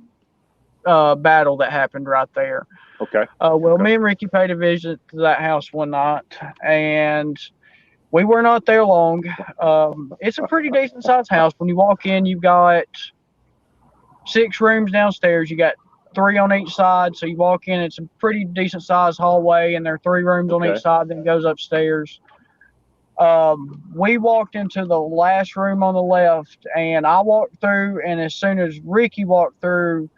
battle that happened right there. Okay. Me and Ricky paid a visit to that house one night, and we were not there long. It's a pretty decent sized house. When you walk in, you've got 6 rooms downstairs. You got 3 on each side. So you walk in, it's a pretty decent sized hallway, and there are 3 rooms on each side. Then it goes upstairs. We walked into the last room on the left, and I walked through, and as soon as Ricky walked through,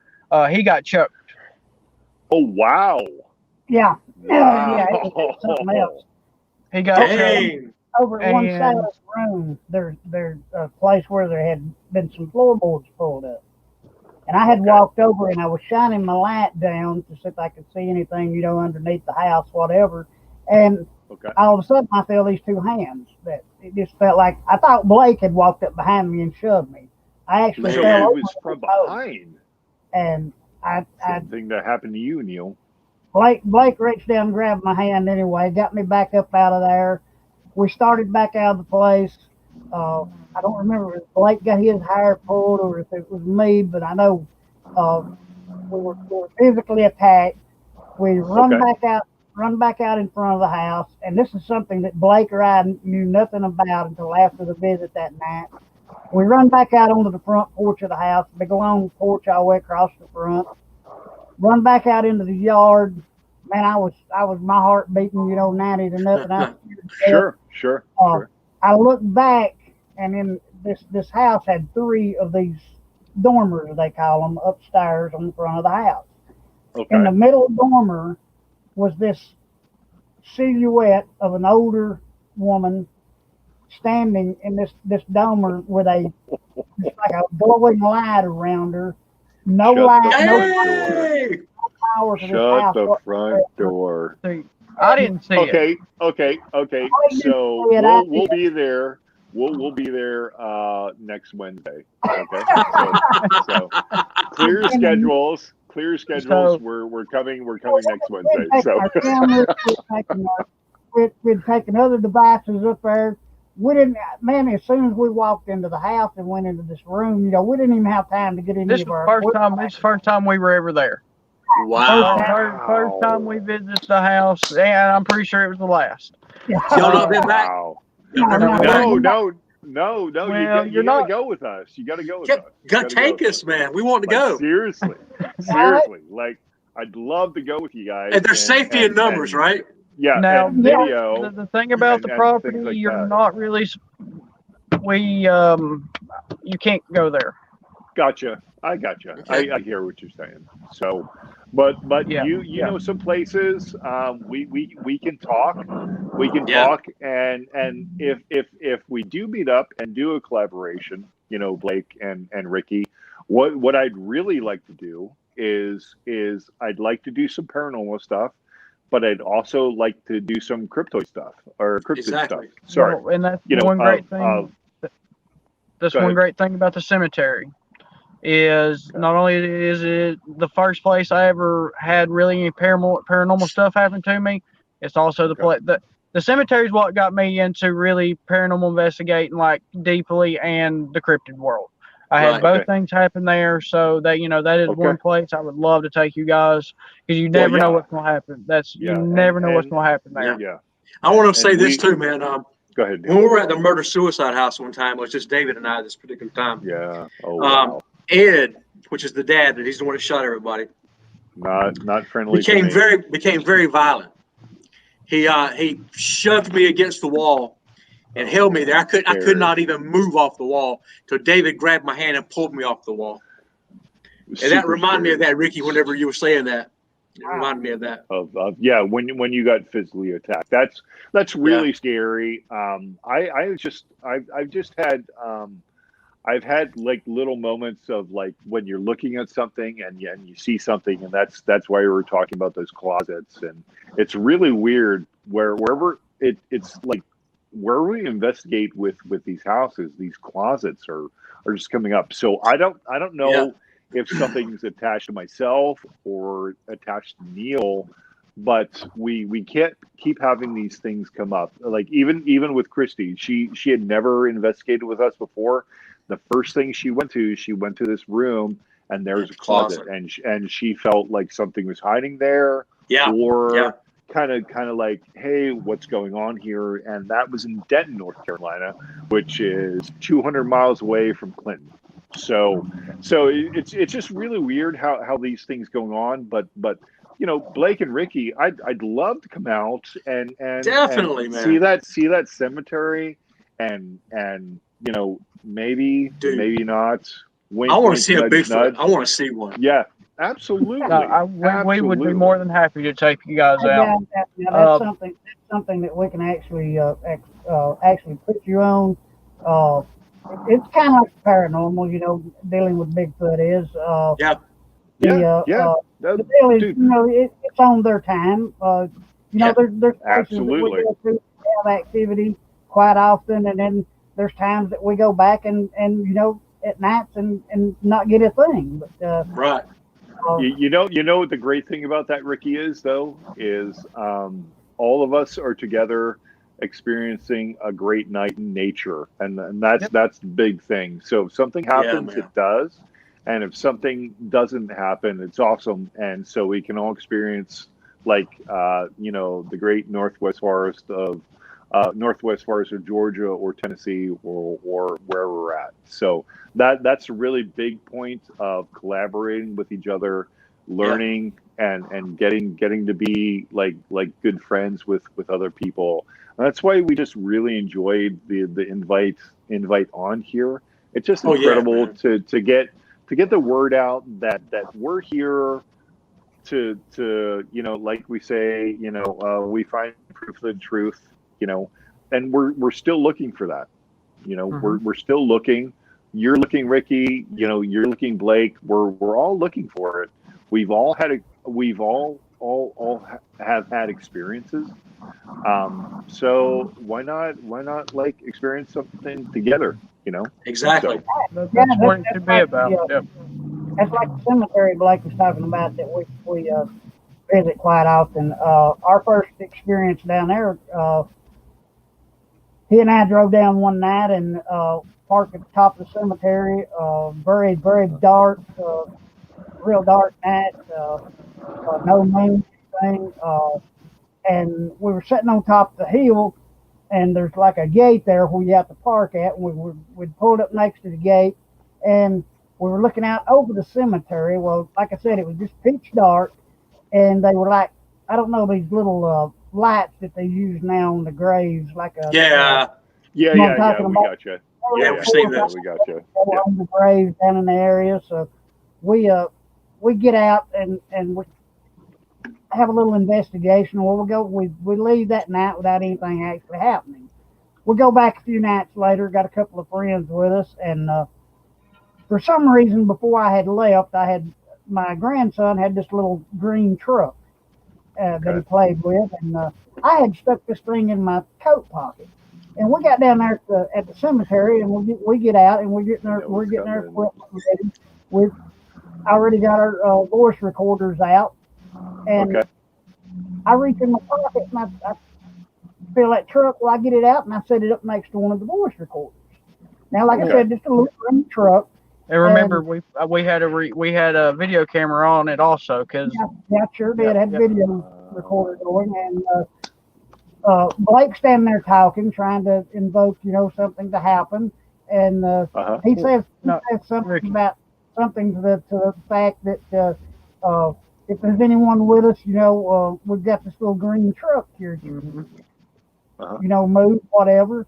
he got choked. Oh, wow. Yeah. Wow. Yeah, it was something else. He got choked. Dang. Over at one side of the room, there's a place where there had been some floorboards pulled up. And I had walked over and I was shining my light down to see if I could see anything, underneath the house, whatever. And all of a sudden I felt these 2 hands that it just felt like, I thought Blake had walked up behind me and shoved me. I actually So fell it over was from behind. And Same thing that happened to you, Neal. Blake reached down and grabbed my hand anyway, got me back up out of there. We started back out of the place. I don't remember if Blake got his hair pulled or if it was me, but I know we were physically attacked. We run back out in front of the house, and this is something that Blake or I knew nothing about until after the visit that night. We run back out onto the front porch of the house, big long porch all the way across the front. Run back out into the yard. Man, I was my heart beating, 90 to nothing. Sure. I looked back, and in this house had 3 of these dormers, they call them, upstairs on the front of the house. Okay. In the middle dormer was this silhouette of an older woman standing in this dormer with just like a glowing light around her. No light, no power to this house. Shut the front door. I didn't see it. Okay. So we'll be there. We'll be there next Wednesday. Okay. So clear schedules. We're coming next Wednesday. So we'd taken other devices up there. We didn't, man, as soon as we walked into the house and went into this room, we didn't even have time to get in. This was the first time we were ever there. Wow. First time we visited the house, and I'm pretty sure it was the last. Y'all not been back? No. Well, you gotta go with us. You gotta go with us. Gotta take us, man. We want to go. Seriously. Like, I'd love to go with you guys. And there's safety in numbers, right? Yeah. Now, and video. the thing about the property, like you're that. not really. you can't go there. Gotcha. I gotcha. Okay. I hear what you're saying. So, but Yeah, you know some places we can talk. We can Yeah. talk, and if we do meet up and do a collaboration, Blake and Ricky, what I'd really like to do is I'd like to do some paranormal stuff, but I'd also like to do some cryptoid stuff or cryptid Exactly. stuff. Sorry, well, and that's one great thing. That's Go one ahead. great thing about the cemetery is not only is it the first place I ever had really any paranormal stuff happen to me, it's also the cemetery is what got me into really paranormal investigating like deeply and the cryptid world. I had Right. both things happen there, so that that is one place I would love to take you guys because you never know what's gonna happen. You never know what's gonna happen there. Yeah. I want to say this too, man. Go ahead. When we were at the murder suicide house one time, it was just David and I this particular time. Yeah. Oh wow. Ed, which is the dad, that he's the one that shot everybody, Not friendly. became very violent. He shoved me against the wall and held me there. I could not even move off the wall till David grabbed my hand and pulled me off the wall. And that reminded me of that, Ricky. Whenever you were saying that, it reminded me of that. When you got physically attacked, that's really scary. I've just had I've had like little moments of like when you're looking at something and you see something, and that's why we were talking about those closets, and it's really weird wherever it's like where we investigate with these houses, these closets are just coming up. So I don't know if something's attached to myself or attached to Neal, but we can't keep having these things come up. Like even with Christy, she had never investigated with us before. The first thing she went to this room, and there's a closet, and she felt like something was hiding there, or kind of like, hey, what's going on here? And that was in Denton, North Carolina, which is 200 miles away from Clinton. So it's just really weird how these things going on, but Blake and Ricky, I'd love to come out and Definitely, and man. see that cemetery and maybe not. Wink, I want to wink, see a nudge, Bigfoot. nudge. I want to see one. Yeah, absolutely. We would be more than happy to take you guys out. That's something that we can actually put you on. It's kind of like paranormal, dealing with Bigfoot is. The deal is, it's on their time. There's places that we go through have activity quite often, and then there's times that we go back and at nights and not get a thing. But right. You know what the great thing about that, Ricky, is all of us are together experiencing a great night in nature, and that's the big thing. So if something happens, it does, and if something doesn't happen, it's awesome. And so we can all experience like the great northwest forest of Georgia or Tennessee or wherever we're at. So that's a really big point of collaborating with each other, learning and getting to be like good friends with other people. And that's why we just really enjoyed the invite on here. It's just incredible to get the word out that we're here to like we say, we find proof of the truth, and we're still looking for that. We're still looking. You're looking, Ricky. You're looking, Blake. We're all looking for it. We've all have had experiences. So why not like experience something together? Exactly. So, that's what it should be about. That's like the cemetery Blake was talking about that we visit quite often. Our first experience down there, he and I drove down one night and parked at the top of the cemetery. Very, very dark, real dark night. No moon, anything. And we were sitting on top of the hill, and there's like a gate there where you have to park at. And we'd pulled up next to the gate, and we were looking out over the cemetery. Well, like I said, it was just pitch dark, and they were like, I don't know, these little lights that they use now on the graves, like a we gotcha. Yeah, we've seen those. We got you. On the graves down in the area. So we get out and we have a little investigation. Where we leave that night without anything actually happening. We go back a few nights later. Got a couple of friends with us, and for some reason, before I had left, my grandson had this little green truck that he played with, and I had stuck this thing in my coat pocket. And we got down there at the cemetery, and we get out, and we're getting our equipment ready. We've already got our voice recorders out, and I reach in my pocket and I feel that truck. Well, I get it out and I set it up next to one of the voice recorders. Now, like I said, just a little green truck. And remember, we had a video camera on it also, because I sure did. Had video recorder going, and Blake standing there talking, trying to invoke, something to happen, and he says something about something to the fact that if there's anyone with us, we've got this little green truck here, move whatever.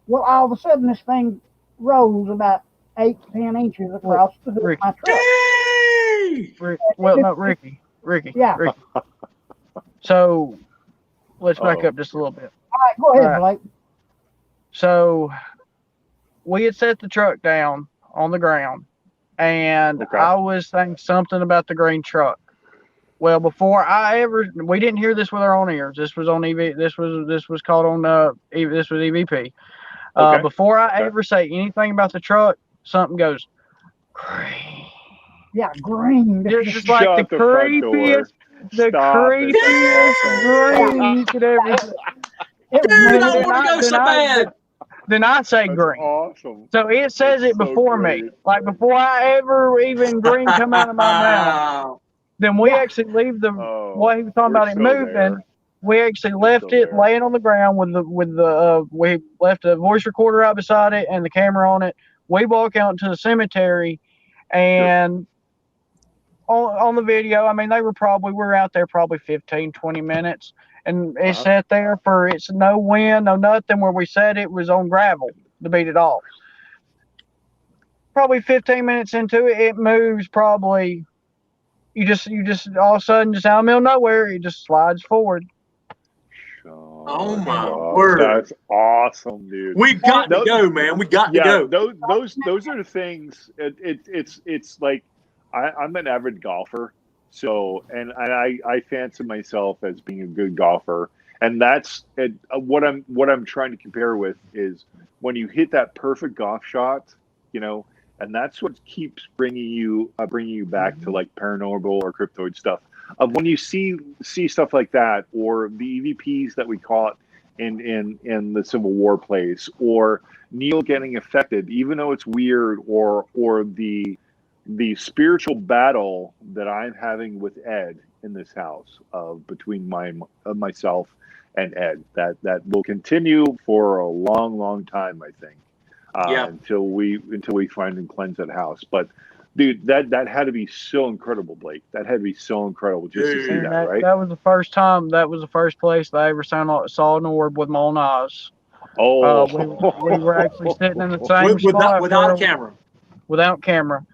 Well, all of a sudden, this thing rolls about 8 to 10 inches across the hood of my truck. Ricky. Yeah. Ricky. So let's back up just a little bit. All right, go ahead, Blake. So we had set the truck down on the ground, and I was saying something about the green truck. Well, before we didn't hear this with our own ears. This was on EV. This was called on this was EVP. Before I ever say anything about the truck, something goes green. Yeah, green. Just like the creepiest green you could ever see. Dude, I want to go so bad. Then I say green. Awesome. So it says it before me. Like before I ever even green come out of my mouth. Then we actually leave what he was talking about it moving. There. We actually left it laying on the ground we left a voice recorder right beside it and the camera on it. We walk out into the cemetery, and on the video, I mean, we were out there probably 15, 20 minutes, and it sat there it's no wind, no nothing. Where we said it was on gravel to beat it off. Probably 15 minutes into it, it moves probably. You just all of a sudden, just out of the middle of nowhere, it just slides forward. Oh my word! That's awesome, dude. We got to go, man. We got to go. Those are the things. It's like I'm an avid golfer, so and I fancy myself as being a good golfer, and that's what I'm trying to compare with is when you hit that perfect golf shot, and that's what keeps bringing you back to like paranormal or cryptoid stuff. When you see stuff like that, or the EVPs that we caught in the Civil War place, or Neal getting affected, even though it's weird, or the spiritual battle that I'm having with Ed in this house between myself and Ed, that will continue for a long time, I think. Until we find and cleanse that house. But dude, that had to be so incredible, Blake. That had to be so incredible just to see that, right? That was the first time. That was the first place that I ever saw an orb with my own eyes. Oh, we were actually sitting in the same spot without a camera. Without camera.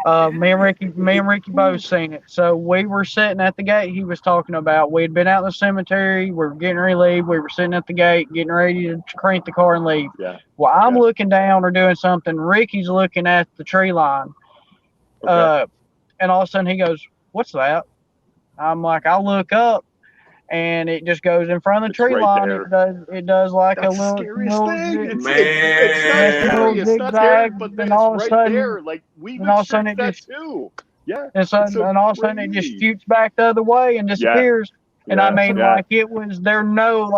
Me and Ricky both seen it. So we were sitting at the gate. He was talking about we had been out in the cemetery. We were getting ready to leave. We were sitting at the gate, getting ready to crank the car and leave. Yeah. Well, I'm looking down or doing something. Ricky's looking at the tree line. And all of a sudden he goes, "What's that?" I'm like, I look up, and it just goes in front of the tree line. There. It does like That's a little thing. It's not scary, but then all of a sudden, there. Like we and all of a sudden it just too. Yeah. And all of a sudden it just shoots back the other way and disappears. And I mean, like it was there no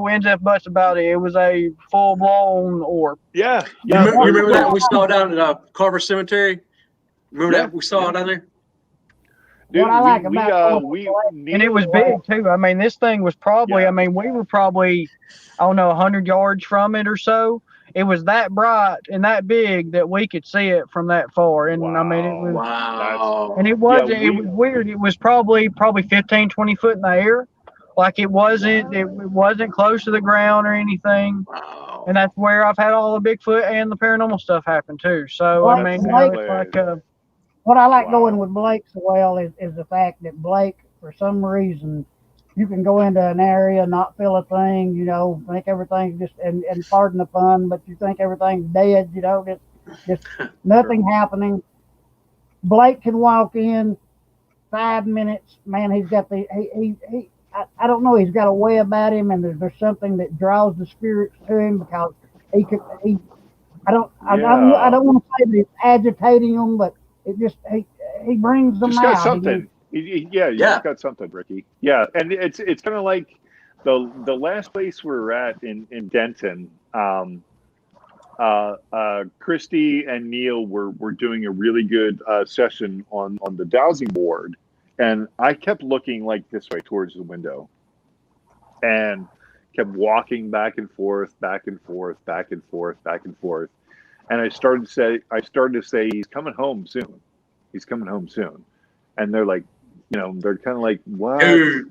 ends and buts about it. It was a full blown orb. Yeah. You remember that we saw down at Carver Cemetery? Remember that we saw down there? Dude, what I like about and it was big too. I mean, this thing was probably. I mean, we were probably, 100 yards from it or so. It was that bright and that big that we could see it from that far. And I mean, it was. Wow. And it wasn't. It was weird. It was probably 15, 20 foot in the air. Like it wasn't close to the ground or anything. Wow. And that's where I've had all the Bigfoot and the paranormal stuff happen too. So Well, I mean, Blake, it's like what I like Wow. going with Blake so well is the fact that Blake, for some reason, you can go into an area, not feel a thing, think everything's just, and pardon the pun, but you think everything's dead, just nothing happening. Blake can walk in 5 minutes, man. He's got I don't know. He's got a way about him, and there's something that draws the spirits to him because I don't want to say that it's agitating them, but it just he brings them Just out. got something. You just got something, Ricky. Yeah, and it's kind of like the last place we were at in Denton. Christy and Neal were doing a really good session on the dowsing board, and I kept looking like this way towards the window, and kept walking back and forth, back and forth, back and forth, back and forth. And I started to say, he's coming home soon. He's coming home soon. And they're like, they're kind of like, what? Dude.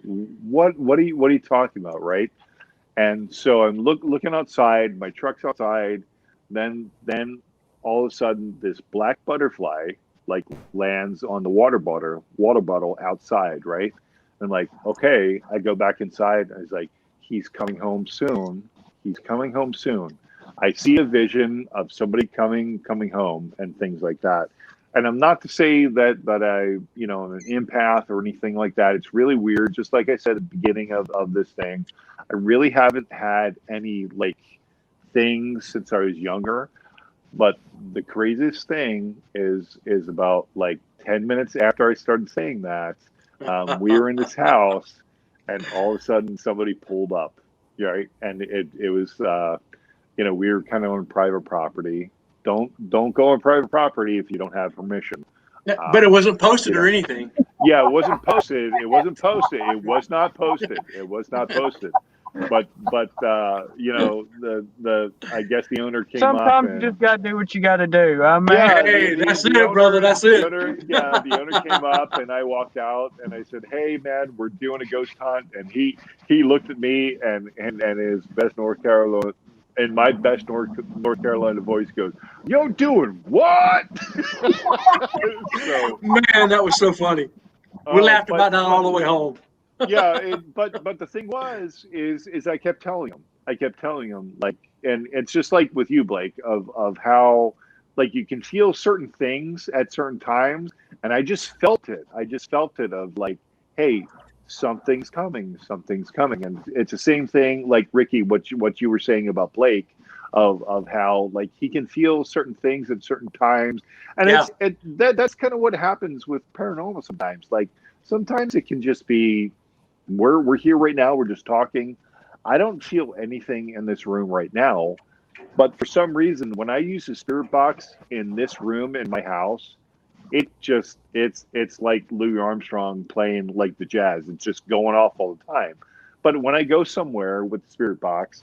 What are you talking about, right? And so I'm looking outside. My truck's outside. Then all of a sudden, this black butterfly like lands on the water bottle outside, right? And like, okay, I go back inside. I was like, he's coming home soon. He's coming home soon. I see a vision of somebody coming home and things like that. And I'm not to say that I, I'm an empath or anything like that. It's really weird. Just like I said at the beginning of this thing, I really haven't had any like things since I was younger. But the craziest thing is about like 10 minutes after I started saying that, we were in this house, and all of a sudden somebody pulled up, right? And it was, we were kind of on private property. Don't go on private property if you don't have permission. But it wasn't posted or anything. Yeah, it wasn't posted. It wasn't posted. It was not posted. It was not posted. But the I guess the owner came up. Sometimes you just gotta do what you gotta do. I mean, hey, that's it, brother. That's it. The owner came up, and I walked out, and I said, "Hey, man, we're doing a ghost hunt." And he looked at me, and his best North Carolina. And my best North Carolina voice goes, "Yo, doing what?" So, man, that was so funny. We laughed about that all the way home. Yeah, but the thing is I kept telling him, like, and it's just like with you, Blake, of how like you can feel certain things at certain times, and I just felt it of like, hey, something's coming, and it's the same thing like Ricky, what you were saying about Blake, of how like he can feel certain things at certain times, and that's kind of what happens with paranormal sometimes. Like sometimes it can just be we're here right now, we're just talking. I don't feel anything in this room right now, but for some reason when I use the spirit box in this room in my house, it's like Louis Armstrong playing like the jazz. It's just going off all the time. But when I go somewhere with the spirit box,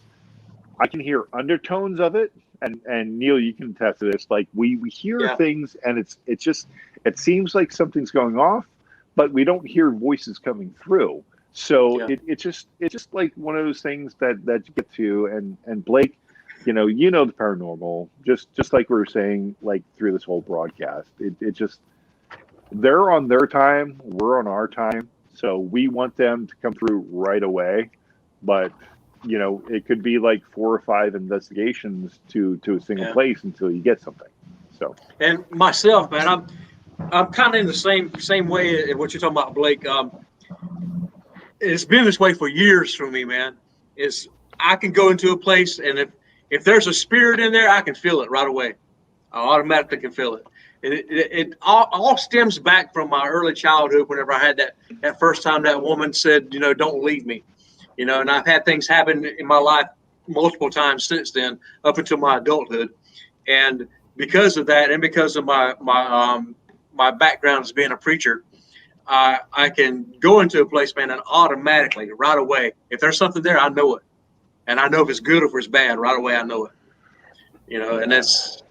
I can hear undertones of it. And Neal, you can attest to this. Like we hear things, and it seems like something's going off, but we don't hear voices coming through. So it's just like one of those things that you get to. And Blake, the paranormal, just like we were saying, like through this whole broadcast, it just, they're on their time, we're on our time, so we want them to come through right away. But it could be like 4 or 5 investigations to a single place until you get something. So, and myself, man, I'm kind of in the same way as what you're talking about, Blake. It's been this way for years for me, man. I can go into a place, and if there's a spirit in there, I can feel it right away. I automatically can feel it. And it all stems back from my early childhood. Whenever I had that first time that woman said, don't leave me, and I've had things happen in my life multiple times since then, up until my adulthood. And because of that, and because of my background as being a preacher, I can go into a place, man, and automatically, right away, if there's something there, I know it. And I know if it's good or if it's bad, right away I know it. And it's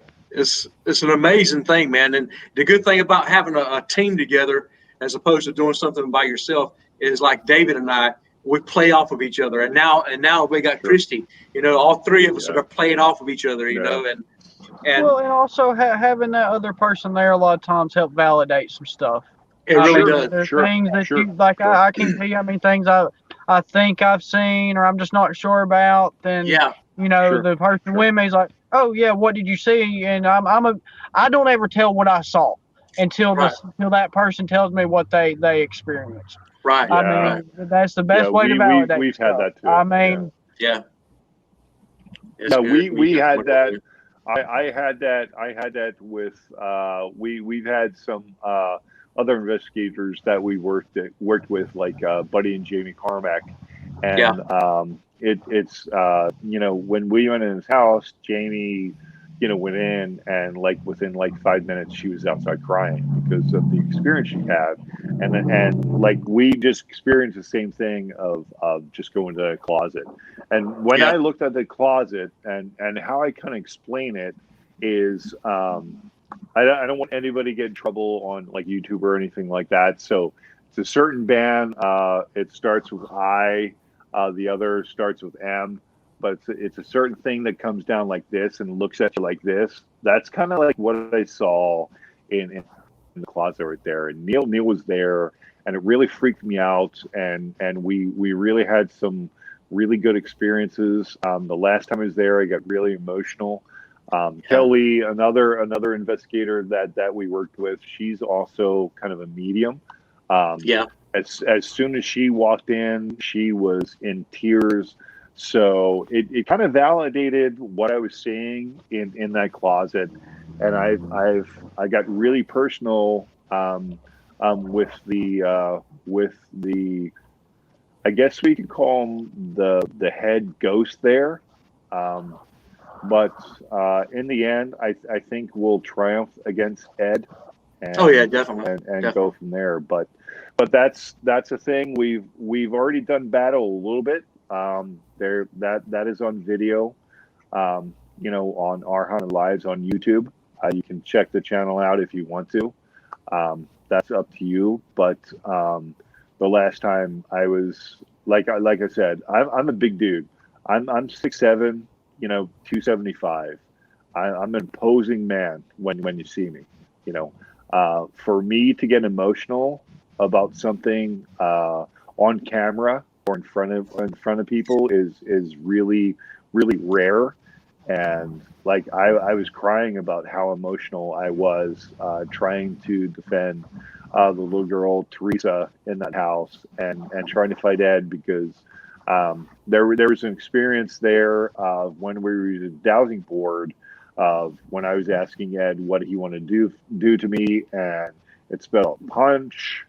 an amazing thing, man. And the good thing about having a team together as opposed to doing something by yourself is like David and I, we play off of each other. And now we got Christy. You know, all three of us are playing off of each other. You know, and well, and also having that other person there a lot of times help validate some stuff. It really does. There's things that you like. I can't tell you how many things I think I've seen or I'm just not sure about. Then the person with me is like, oh yeah, what did you see? And I don't ever tell what I saw until until that person tells me what they experienced. Right. I mean, that's the best way to validate. We've had that too. I mean, we had that. I had that with we've had some other investigators that we worked with, like Buddy and Jamie Carmack, and it's when we went in his house, Jamie went in, and like within like 5 minutes she was outside crying because of the experience she had, and like we just experienced the same thing of just going to the closet. And when I looked at the closet, and how I kind of explain it is, I don't want anybody to get in trouble on like YouTube or anything like that. So it's a certain band. It starts with I. The other starts with M. But it's a certain thing that comes down like this and looks at you like this. That's kind of like what I saw in the closet right there. And Neal was there, and it really freaked me out. And we really had some really good experiences. The last time I was there, I got really emotional. Kelly, another investigator that we worked with, she's also kind of a medium. As soon as she walked in, she was in tears. So it kind of validated what I was seeing in that closet, and I got really personal with the I guess we could call him the head ghost there, but in the end I think we'll triumph against Ed. And, definitely, and go from there. But that's a thing. We've already done battle a little bit. That is on video, on Our Haunted Lives on YouTube. You can check the channel out if you want to. That's up to you. But the last time I was like I said, I'm a big dude. I'm 6'7", 275. I'm an imposing man when you see me. For me to get emotional about something on camera or in front of people is really, really rare. And like I was crying about how emotional I was trying to defend the little girl Teresa in that house and trying to fight Ed, because there was an experience there when we were using the dowsing board of when I was asking Ed what he wanted to do to me, and it spelled punch.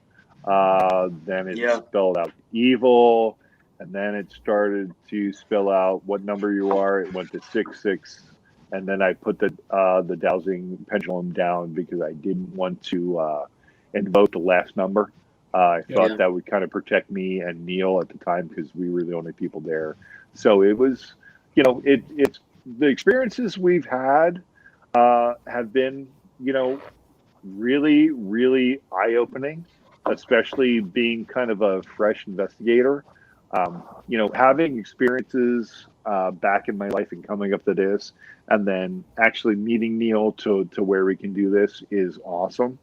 Then it spelled out evil, and then it started to spell out what number you are. It went to 666, and then I put the dowsing pendulum down because I didn't want to invoke the last number. I thought that would kind of protect me and Neal at the time because we were the only people there. So it was, it's the experiences we've had have been, really, really eye-opening, especially being kind of a fresh investigator. Having experiences back in my life and coming up to this, and then actually meeting Neal to where we can do this is awesome.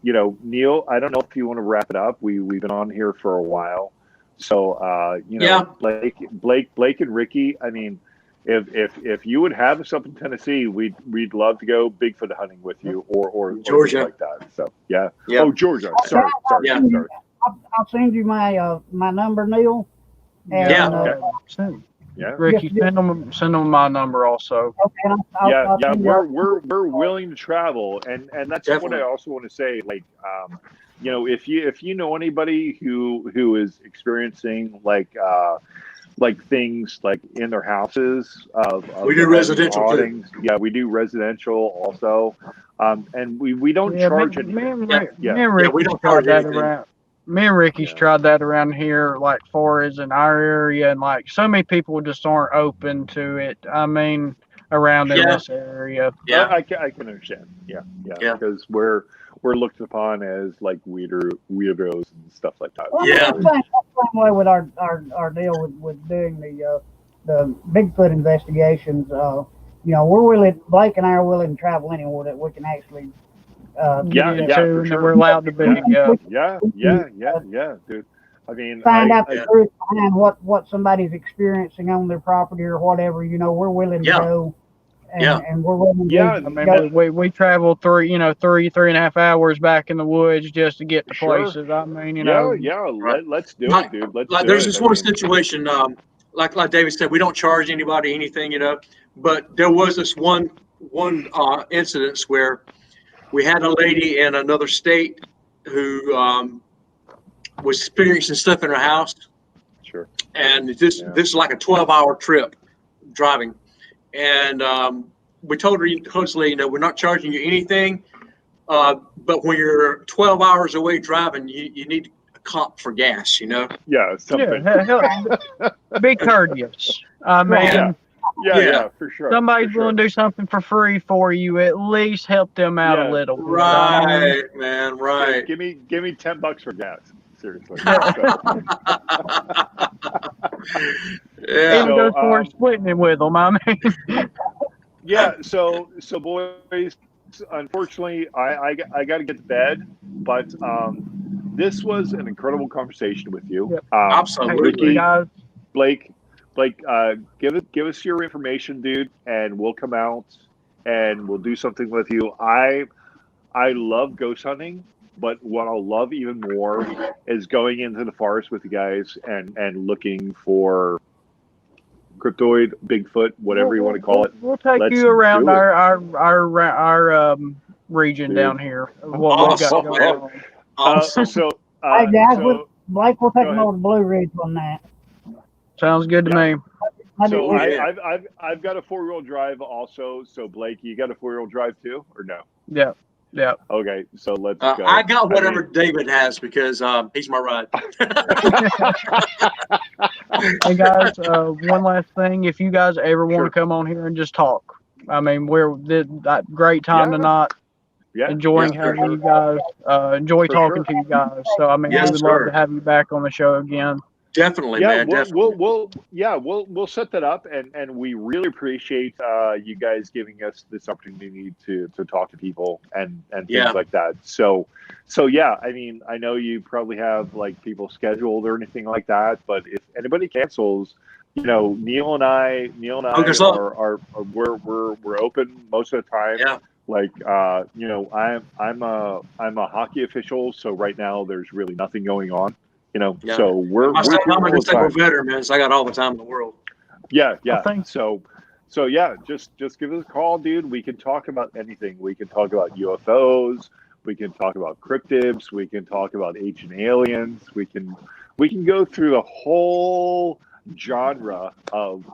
Neal, I don't know if you want to wrap it up. We've been on here for a while. So, Blake and Ricky, I mean, if you would have us up in Tennessee, we'd love to go Bigfoot hunting with you or Georgia like that. So, Oh, Georgia. Sorry. I'll send you my number, Neal. And, Ricky, send them my number also. Okay, we're willing to travel, and that's Definitely. What I also want to say. Like, if you know anybody who is experiencing like things like in their houses we do residential too. Yeah, we do residential also, and we don't charge anything. We don't charge anything. Me and Ricky's tried that around here, like far as in our area, and like so many people just aren't open to it. I mean, around in Yeah. this area. Yeah. I can understand. Yeah. Yeah. Because we're looked upon as like weirdos and stuff like that. Well, Yeah. the same way with our deal with doing the Bigfoot investigations. We're willing, Blake and I are willing to travel anywhere that we can actually Get into, for and sure. we're allowed to be. Yeah, dude. I mean, find out the Yeah. truth behind what somebody's experiencing on their property or whatever. We're willing to Yeah. go, and, Yeah. and we're willing to Yeah, I go. mean, we traveled three and a half hours back in the woods just to get to Sure. places. I mean, Right. Let's do Like- it, dude. Let's Like do there's it. this I one mean, situation, like David said, we don't charge anybody anything, but there was this one incident where we had a lady in another state who was experiencing stuff in her house, sure. and this Yeah. is like a 12-hour trip driving, and we told her constantly, we're not charging you anything, but when you're 12 hours away driving, you need a comp for gas, Yeah, something. be courteous. I mean, Yeah, for sure. somebody's for sure. willing to do something for free for you. At least help them out Yeah. a little. bit. I mean, Right, man, right. Give me $10 for gas. Seriously. Yeah. even go towards splitting it with them. I mean, Yeah. So boys, unfortunately, I got to get to bed, but this was an incredible conversation with you. Yep. Absolutely. hey, guys, Blake, give us your information, dude, and we'll come out and we'll do something with you. I love ghost hunting, but what I'll love even more is going into the forest with you guys and looking for cryptoid, Bigfoot, whatever you want to call it. We'll take Let's you around do it. our region Dude. down here. What we've got Awesome, going man. on. Awesome. Hey guys, so Blake, we'll take go them ahead. over to Blue Ridge on that. Sounds good to Yeah. me. So Yeah. I've got a 4-wheel drive also. So Blake, you got a 4-wheel drive too, or no? Yeah. Okay, so let's go. I got whatever mean, David has because he's my ride. Hey guys, one last thing. If you guys ever want Sure. to come on here and just talk, I mean, that great time Yeah. tonight. yeah, Enjoying Yeah, having sure. you guys. Enjoy For talking sure. to you guys. So I mean, Yes, we would love sir. to have you back on the show again. Definitely, Yeah, man. Definitely. we'll set that up, and we really appreciate you guys giving us this opportunity to talk to people and things Yeah. like that. So yeah, I mean, I know you probably have like people scheduled or anything like that, but if anybody cancels, Neal and I Hook us up. are we're open most of the time. Yeah. Like I'm a hockey official, so right now there's really nothing going on. Yeah. So we're I'm free a all the disabled time. veteran, man, so I got all the time in the world. Yeah. thanks. So yeah, just give us a call, dude. We can talk about anything. We can talk about UFOs. We can talk about cryptids. We can talk about ancient aliens. We can go through the whole genre of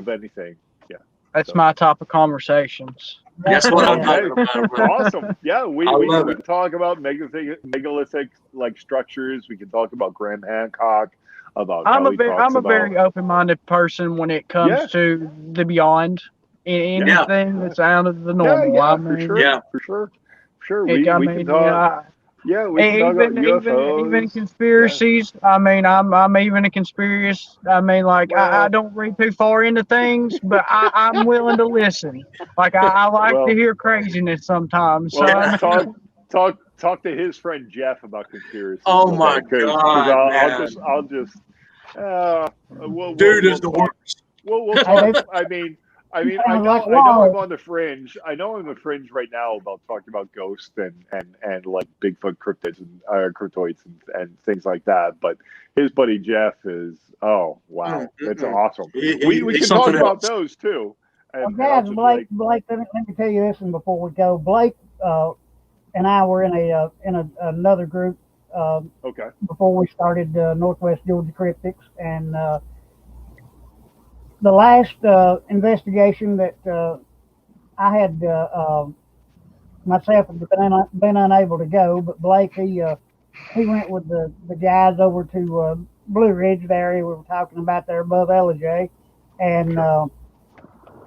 anything. Yeah. That's my type of conversations. That's what I'm Okay. talking about. Awesome. Yeah, we love can talk about megalithic like structures. We can talk about Graham Hancock. About I'm how a he very, talks I'm a about, very open-minded person when it comes Yeah. to the beyond. Yeah. Anything that's out of the normal. Yeah, I for mean, sure. Yeah. For sure. I We mean, can talk. Yeah, we can talk about UFOs. even conspiracies. I mean, I'm even a conspiracy. I mean, like I don't read too far into things, but I'm willing to listen. Like I like Well- to hear craziness sometimes. So Well, I mean, talk to his friend Jeff about conspiracy. Oh, my God, I'll just. Dude is the worst. We'll talk. I mean, I know I'm on the fringe. I know I'm on the fringe right now about talking about ghosts and like Bigfoot cryptids and cryptoids and things like that. But his buddy Jeff is that's awesome. We He's can talk something about else. those too. And Well, I'll guys, just Blake, let me tell you this, and before we go, Blake and I were in another group okay. before we started Northwest Georgia Cryptics, and the last investigation that I had myself been unable to go, but Blake he went with the guys over to Blue Ridge, the area we were talking about there above LJ, and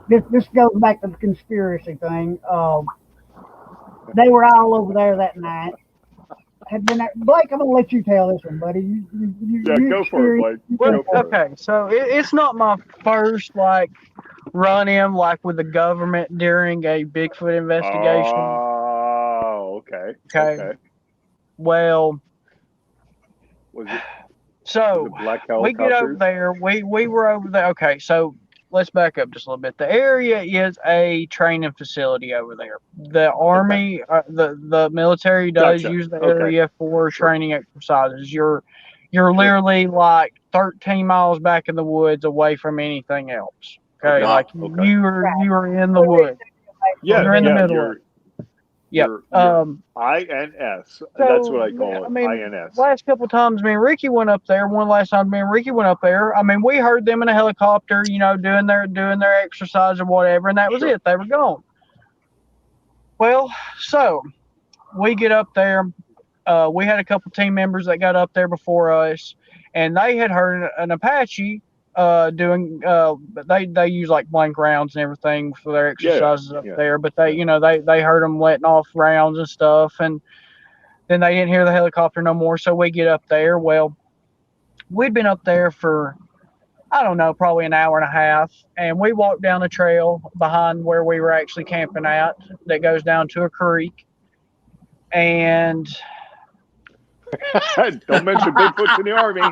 this goes back to the conspiracy thing. They were all over there that night. Had been Blake, I'm gonna let you tell this one, buddy. Yeah, You go for it, Blake. Well, Go for it. okay, so it's not my first like run in like with the government during a Bigfoot investigation. Oh, okay. Okay. Well, Was it so black we get over helicopters? there. We were over there. Okay, so let's back up just a little bit. The area is a training facility over there. The Army, the military does Gotcha. use the Okay. area for Sure. training exercises. You're literally like 13 miles back in the woods away from anything else. Okay, Okay. like Okay. you are in the woods. Yeah, You're in the yeah, middle of it. Yep. You're INS. That's what I call it. I mean, INS. last couple times me and Ricky went up there. One last time me and Ricky went up there. I mean, we heard them in a helicopter, you know, doing their exercise or whatever, and that was Sure. it. They were gone. Well, so we get up there. We had a couple team members that got up there before us, and they had heard an Apache doing. They use like blank rounds and everything for their exercises up there, but they heard them letting off rounds and stuff, and then they didn't hear the helicopter no more. So we get up there. Well, we'd been up there for, I don't know, probably an hour and a half. And we walked down a trail behind where we were actually camping at that goes down to a creek. And don't mention Bigfoots in the Army.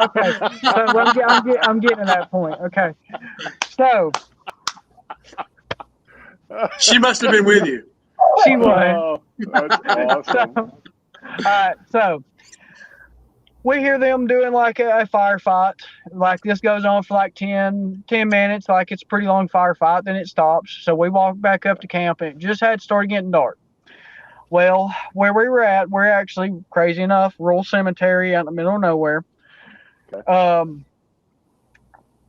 Okay, so I'm getting to that point. Okay, so She must have been with you. she was. Oh, that's awesome. So we hear them doing like a firefight. Like this goes on for like 10 minutes. Like it's a pretty long firefight. Then it stops. So we walk back up to camp, and it just had started getting dark. Well, where we were at, we're actually, crazy enough, rural cemetery out in the middle of nowhere. Okay.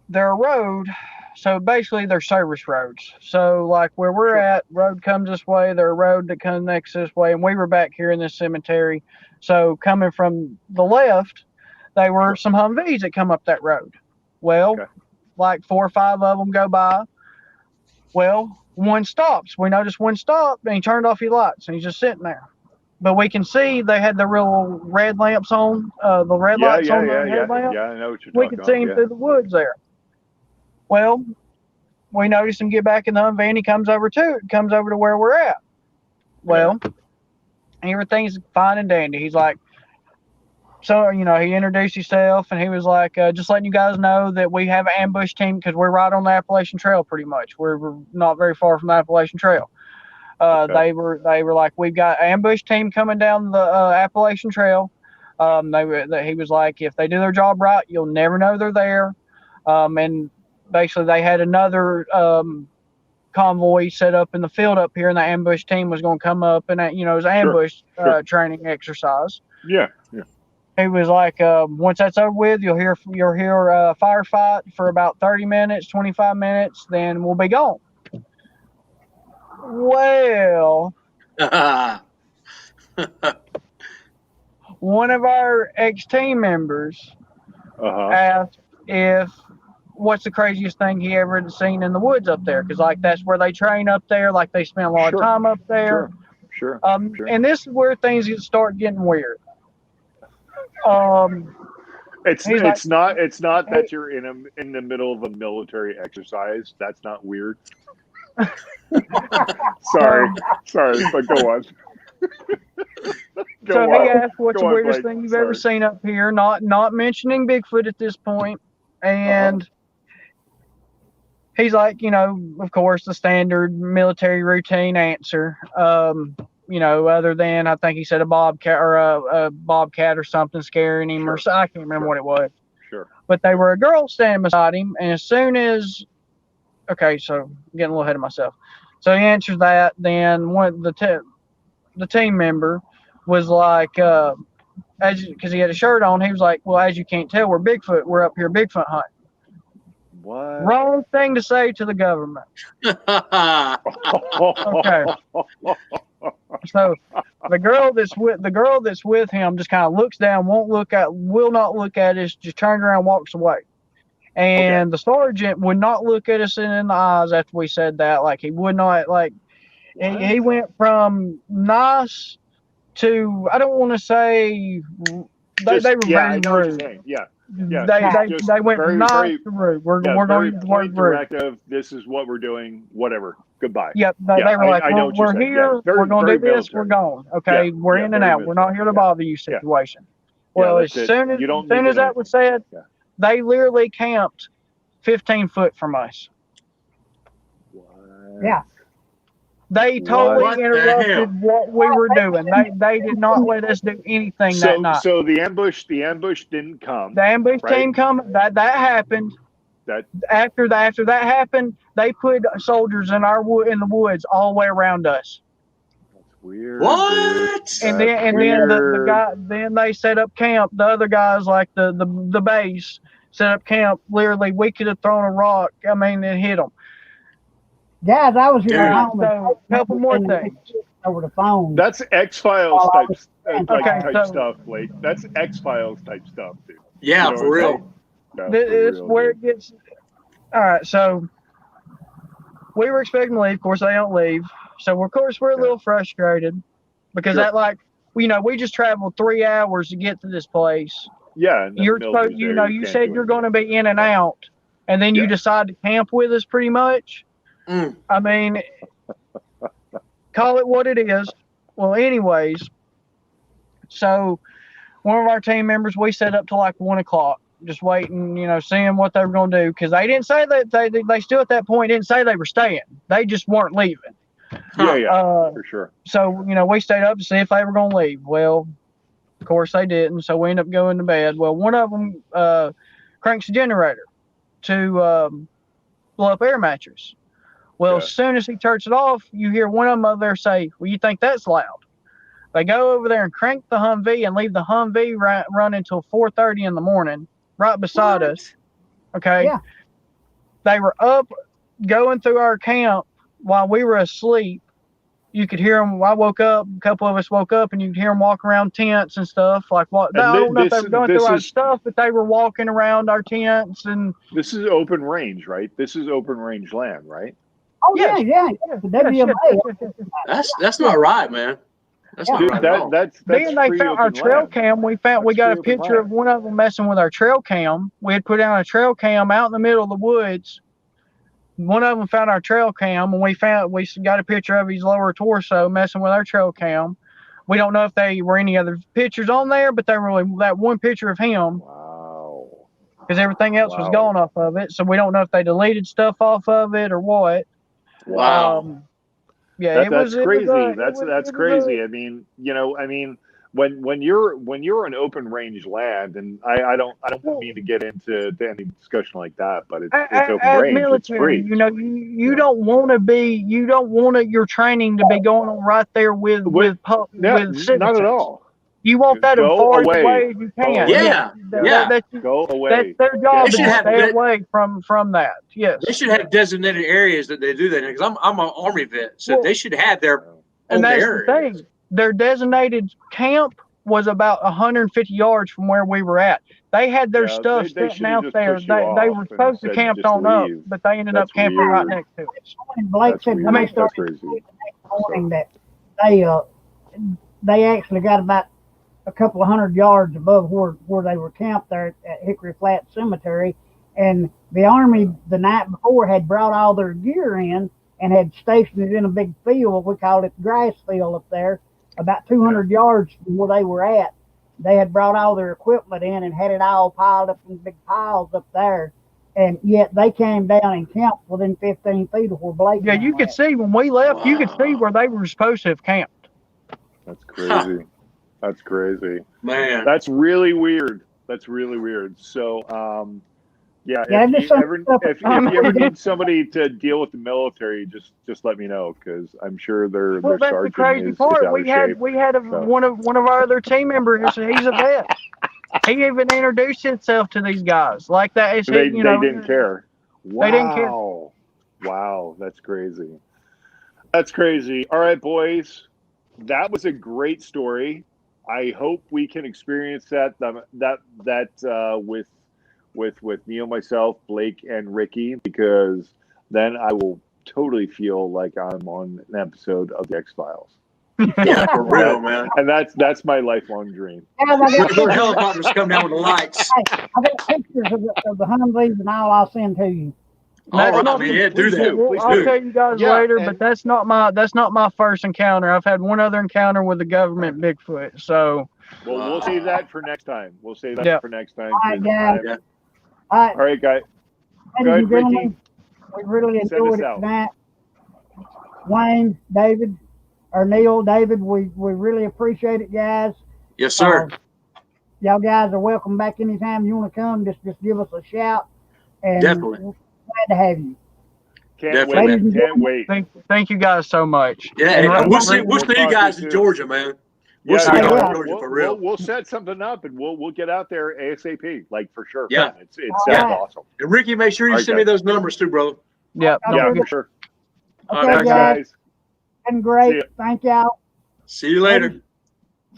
They're a road. So basically, they're service roads. So like where we're at, road comes this way. There's a road that comes next this way, and we were back here in this cemetery. So coming from the left, they were some Humvees that come up that road. Well, like 4 or 5 of them go by. Well, one stops. We noticed one stopped, and he turned off his lights, and he's just sitting there. But we can see they had the real red lamps on, the red lights on the headlamp. Yeah, I know what you're talking about. We could see him through the woods there. Well, we noticed him get back in the Humvee. He comes over to where we're at. Well, everything's fine and dandy. He's like, so, you know, he introduced himself, and he was like, just letting you guys know that we have an ambush team because we're right on the Appalachian Trail pretty much. We're not very far from the Appalachian Trail. They were like, we've got an ambush team coming down the Appalachian Trail. He was like, if they do their job right, you'll never know they're there. And basically they had another convoy set up in the field up here, and the ambush team was going to come up, and it was an ambush training exercise. Yeah. He was like, once that's over with, you'll hear a firefight for about 30 minutes, 25 minutes, then we'll be gone. Well, one of our ex-team members asked what's the craziest thing he ever had seen in the woods up there, because like that's where they train up there, like they spend a lot of time up there. Sure. And this is where things start getting weird. It's not that you're in the middle of a military exercise. That's not weird. Sorry, but go on. He asked, "What's the weirdest thing you've ever seen up here?" Not mentioning Bigfoot at this point, and he's like, of course, the standard military routine answer. Other than I think he said a bobcat or something scaring him, or I can't remember what it was. Sure. But they were a girl standing beside him, and as soon as, so I'm getting a little ahead of myself. So he answers that. Then the team member was like, because he had a shirt on, he was like, well, as you can't tell, we're up here Bigfoot hunting. What? Wrong thing to say to the government. Okay. So the girl that's with him just kind of looks down, will not look at us, just turns around, walks away. And the sergeant would not look at us in the eyes after we said that. Like, he would not, like, he went from nice to, I don't want to say, they were very I know what you're rude. saying. Yeah. They went very, nice very, to rude. We're very going to use the word point rude. directive. This is what we're doing. Whatever. Goodbye. Yep, they were like, I know what you're we're saying. here, Yeah, very, we're going to very do this, we're military. going. Okay, we're in and very out. We're not here to military. bother you situation. Yeah, Well, that's it. You don't need to know that was said, they literally camped 15 foot from us. What? Yeah. They totally What the interrupted hell? what we were doing. They did not let us do anything that night. So the ambush didn't come. The ambush right? team come. That happened. That After that happened, they put soldiers in the woods all the way around us. That's weird. What? Dude. And then the guy, then they set up camp. The other guys, like the base, set up camp. Literally, we could have thrown a rock. I mean, and hit them. Guys, I was Dude. here home. So, a couple more things. Over the phone. That's X-Files type Okay, stuff, Blake. That's X-Files type stuff, dude. Yeah, You know for what I'm real. saying? Yeah, for It's real, where dude. it gets. All right, so we were expecting to leave. Of course, they don't leave. So, of course, we're a little frustrated because Sure. that, like, we just traveled 3 hours to get to this place. Yeah, and the You're military's supposed, there, you can't said do you're going to anything. be in and out, and then you decide to camp with us, pretty much. Mm. I mean, call it what it is. Well, anyways, so one of our team members, we set up till like 1 o'clock, just waiting, seeing what they were going to do, because they didn't say that they still at that point didn't say they were staying. They just weren't leaving. For sure. So we stayed up to see if they were going to leave. Well, of course they didn't. So we ended up going to bed. Well, one of them cranks the generator to blow up air mattress. Well, as soon as he turns it off, you hear one of them over there say, "Well, you think that's loud?" They go over there and crank the Humvee and leave the Humvee run until 4:30 in the morning, right beside us. Okay. Yeah. They were up going through our camp while we were asleep. You could hear them. I woke up. A couple of us woke up, and you could hear them walk around tents and stuff. Like what? I don't know if they were going through our stuff, but they were walking around our tents. And this is open range, right? This is open range land, right? Oh yeah. The WMA. That's not right, man. That's not right at all. That's then they found our trail cam. We got a picture of one of them messing with our trail cam. We had put down a trail cam out in the middle of the woods. One of them found our trail cam, and we got a picture of his lower torso messing with our trail cam. We don't know if they were any other pictures on there, but they were that one picture of him. Wow. Because everything else was gone off of it, so we don't know if they deleted stuff off of it or what. Wow. Yeah, that's crazy. That's crazy. I mean, when you're an open range land, and I don't mean to get into any discussion like that, but it's open range. Military, it's free. you don't want your training to be going on right there with citizens. Not at all. You want that as far away as you can. Yeah. Go away. That's their job to stay away from that. Yes. They should have designated areas that they do that in, because I'm an Army vet, so they should have their own areas. The thing. Their designated camp was about 150 yards from where we were at. They had their stuff sitting out there. They were supposed to camp on up, but they ended up camping right next to us. Blake said when they started the next morning that they actually got about a couple of 100 yards above where they were camped there at Hickory Flat Cemetery, and the Army the night before had brought all their gear in and had stationed it in a big field. We called it grass field up there, about 200 yards from where they were at. They had brought all their equipment in and had it all piled up in big piles up there, and yet they came down and camped within 15 feet of where Blake. Yeah, you could see when we left. You could see where they were supposed to have camped. That's crazy. That's crazy, man. That's really weird. So, if you ever need somebody to deal with the military, just let me know, because I'm sure their that's sergeant the crazy is part. out We of had shape. one of our other team members. He's a vet. He even introduced himself to these guys like that. They didn't care. Wow. They didn't care. Wow, that's crazy. That's crazy. All right, boys, that was a great story. I hope we can experience that with Neal, myself, Blake, and Ricky, because then I will totally feel like I'm on an episode of the X-Files. Yeah, for real, man. And that's my lifelong dream. Guys, I got Little helicopters come down with the lights. Hey, I got pictures of the Humvees and all I'll send to you. All right, I mean, yeah, do please that. do. Please I'll do. tell you guys Yeah, later, and- but that's not my first encounter. I've had one other encounter with the government Bigfoot. So Well, we'll save that for next time. We'll save that Yeah. for next time. All right, 'cause guys. Yeah. All all right, guys. ladies Go ahead, and gentlemen, Ricky. we really Send enjoyed us it out. tonight. Wayne, David, or Neal, David, we really appreciate it, guys. Yes, sir. Y'all guys are welcome back anytime you want to come. Just give us a shout, and Definitely. we're glad to have you. Can't Definitely. wait. Can't wait. thank you guys so much. Yeah, And and Rick- we'll see Rick- you talk guys to you in soon. Georgia, man. We'll see yeah, you guys yeah. in Georgia for real. We'll set something up, and we'll get out there ASAP, like for sure. Yeah. It All sounds right. awesome. And Ricky, make sure you All right, send me guys. those numbers too, brother. Yeah, Okay, Yeah, don't for forget. sure. All Okay, right, Thanks, guys. guys. Been great. See ya. Thank y'all. See you later.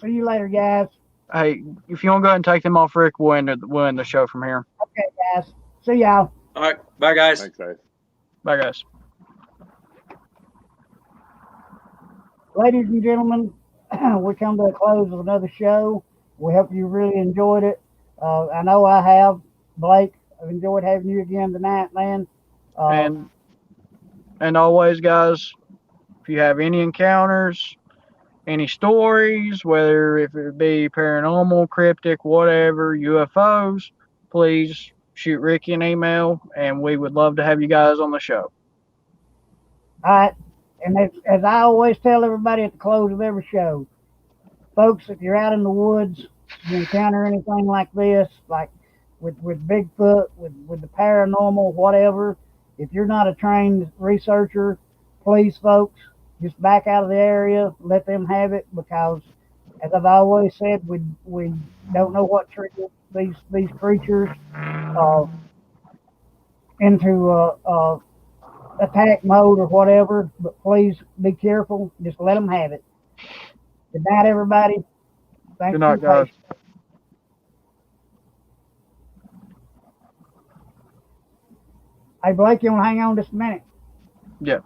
See you later, guys. Hey, if you want to go ahead and take them off, Rick, we'll end the show from here. Okay, guys. See y'all. All right, bye, guys. Thanks, guys. Bye, guys. Ladies and gentlemen, we come to a close of another show. We hope you really enjoyed it. I know I have. Blake, I've enjoyed having you again tonight, man. And always, guys, if you have any encounters, any stories, whether if it be paranormal, cryptic, whatever, UFOs, please shoot Ricky an email, and we would love to have you guys on the show. All right. And as I always tell everybody at the close of every show, folks, if you're out in the woods, you encounter anything like this, like with Bigfoot, with the paranormal, whatever, if you're not a trained researcher, please, folks, just back out of the area, let them have it, because as I've always said, we don't know what triggers these creatures into attack mode or whatever, but please be careful. Just let them have it. Good night, everybody. Thanks Good night, for your guys. patience. Hey, Blake, you want to hang on just a minute? Yeah.